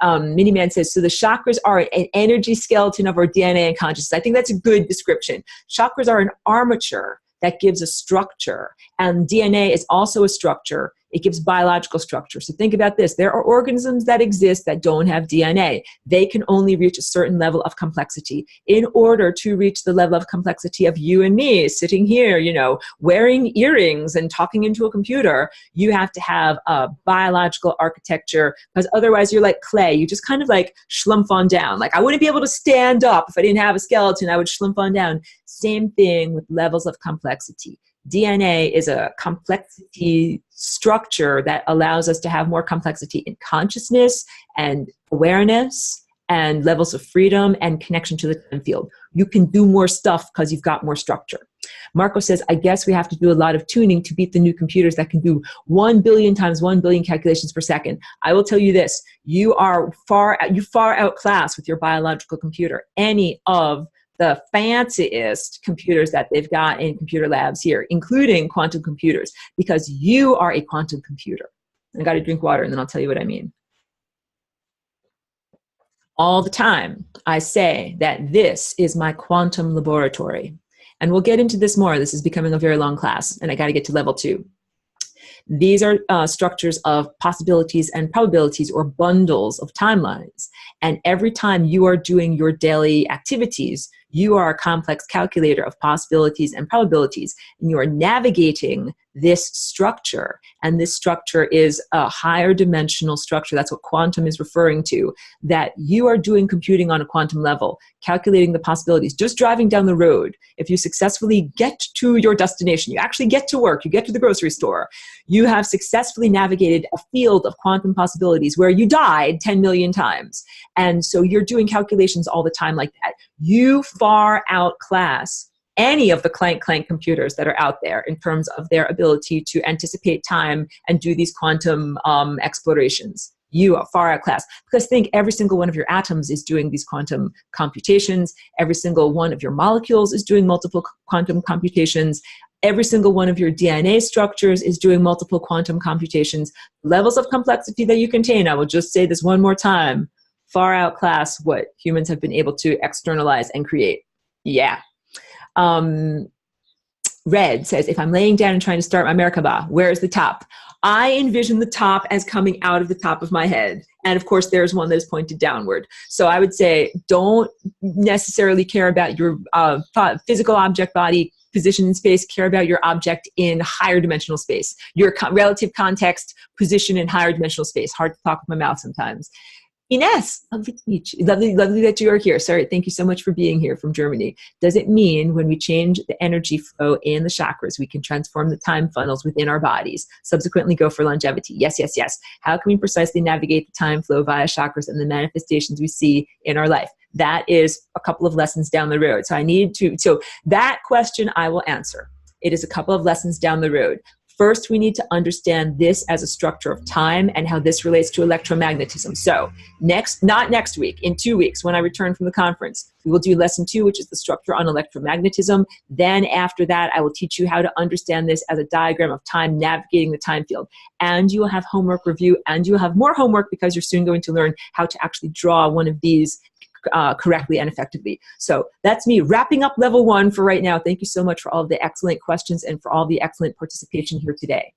Miniman says, so the chakras are an energy skeleton of our DNA and consciousness. I think that's a good description. Chakras are an armature that gives a structure, and DNA is also a structure. It gives biological structure. So think about this. There are organisms that exist that don't have DNA. They can only reach a certain level of complexity. In order to reach the level of complexity of you and me sitting here, you know, wearing earrings and talking into a computer, you have to have a biological architecture, because otherwise you're like clay. You just kind of like schlump on down. Like I wouldn't be able to stand up if I didn't have a skeleton. I would schlump on down. Same thing with levels of complexity. DNA is a complexity structure that allows us to have more complexity in consciousness and awareness and levels of freedom and connection to the time field. You can do more stuff because you've got more structure. Marco says, I guess we have to do a lot of tuning to beat the new computers that can do 1 billion times 1 billion calculations per second. I will tell you this, you far outclass with your biological computer any of the fanciest computers that they've got in computer labs here, including quantum computers, because you are a quantum computer. I got to drink water and then I'll tell you what I mean. All the time, I say that this is my quantum laboratory. And we'll get into this more. This is becoming a very long class, and I got to get to level 2. These are structures of possibilities and probabilities, or bundles of timelines. And every time you are doing your daily activities, you are a complex calculator of possibilities and probabilities, and you are navigating this structure. And this structure is a higher dimensional structure. That's what quantum is referring to, that you are doing computing on a quantum level, calculating the possibilities, just driving down the road. If you successfully get to your destination, you actually get to work, you get to the grocery store, you have successfully navigated a field of quantum possibilities where you died 10 million times. And so you're doing calculations all the time like that. You far outclass any of the clank computers that are out there in terms of their ability to anticipate time and do these quantum explorations. You are far outclassed, because think every single one of your atoms is doing these quantum computations. Every single one of your molecules is doing multiple quantum computations. Every single one of your DNA structures is doing multiple quantum computations. Levels of complexity that you contain, I will just say this one more time, far outclass what humans have been able to externalize and create. Yeah. Red says, if I'm laying down and trying to start my Merkaba, where is the top? I envision the top as coming out of the top of my head. And of course, there's one that is pointed downward. So I would say, don't necessarily care about your physical object body position in space, care about your object in higher dimensional space, your relative context position in higher dimensional space. Hard to talk with my mouth sometimes. Ines, lovely to meet you. Lovely that you are here. Sorry, thank you so much for being here from Germany. Does it mean when we change the energy flow in the chakras, we can transform the time funnels within our bodies, subsequently go for longevity? Yes, yes, yes. How can we precisely navigate the time flow via chakras and the manifestations we see in our life? That is a couple of lessons down the road. So that question I will answer. It is a couple of lessons down the road. First, we need to understand this as a structure of time and how this relates to electromagnetism. So not next week, in 2 weeks, when I return from the conference, we will do lesson 2, which is the structure on electromagnetism. Then after that, I will teach you how to understand this as a diagram of time, navigating the time field. And you will have homework review, and you will have more homework because you're soon going to learn how to actually draw one of these correctly and effectively. So that's me wrapping up level 1 for right now. Thank you so much for all of the excellent questions and for all the excellent participation here today.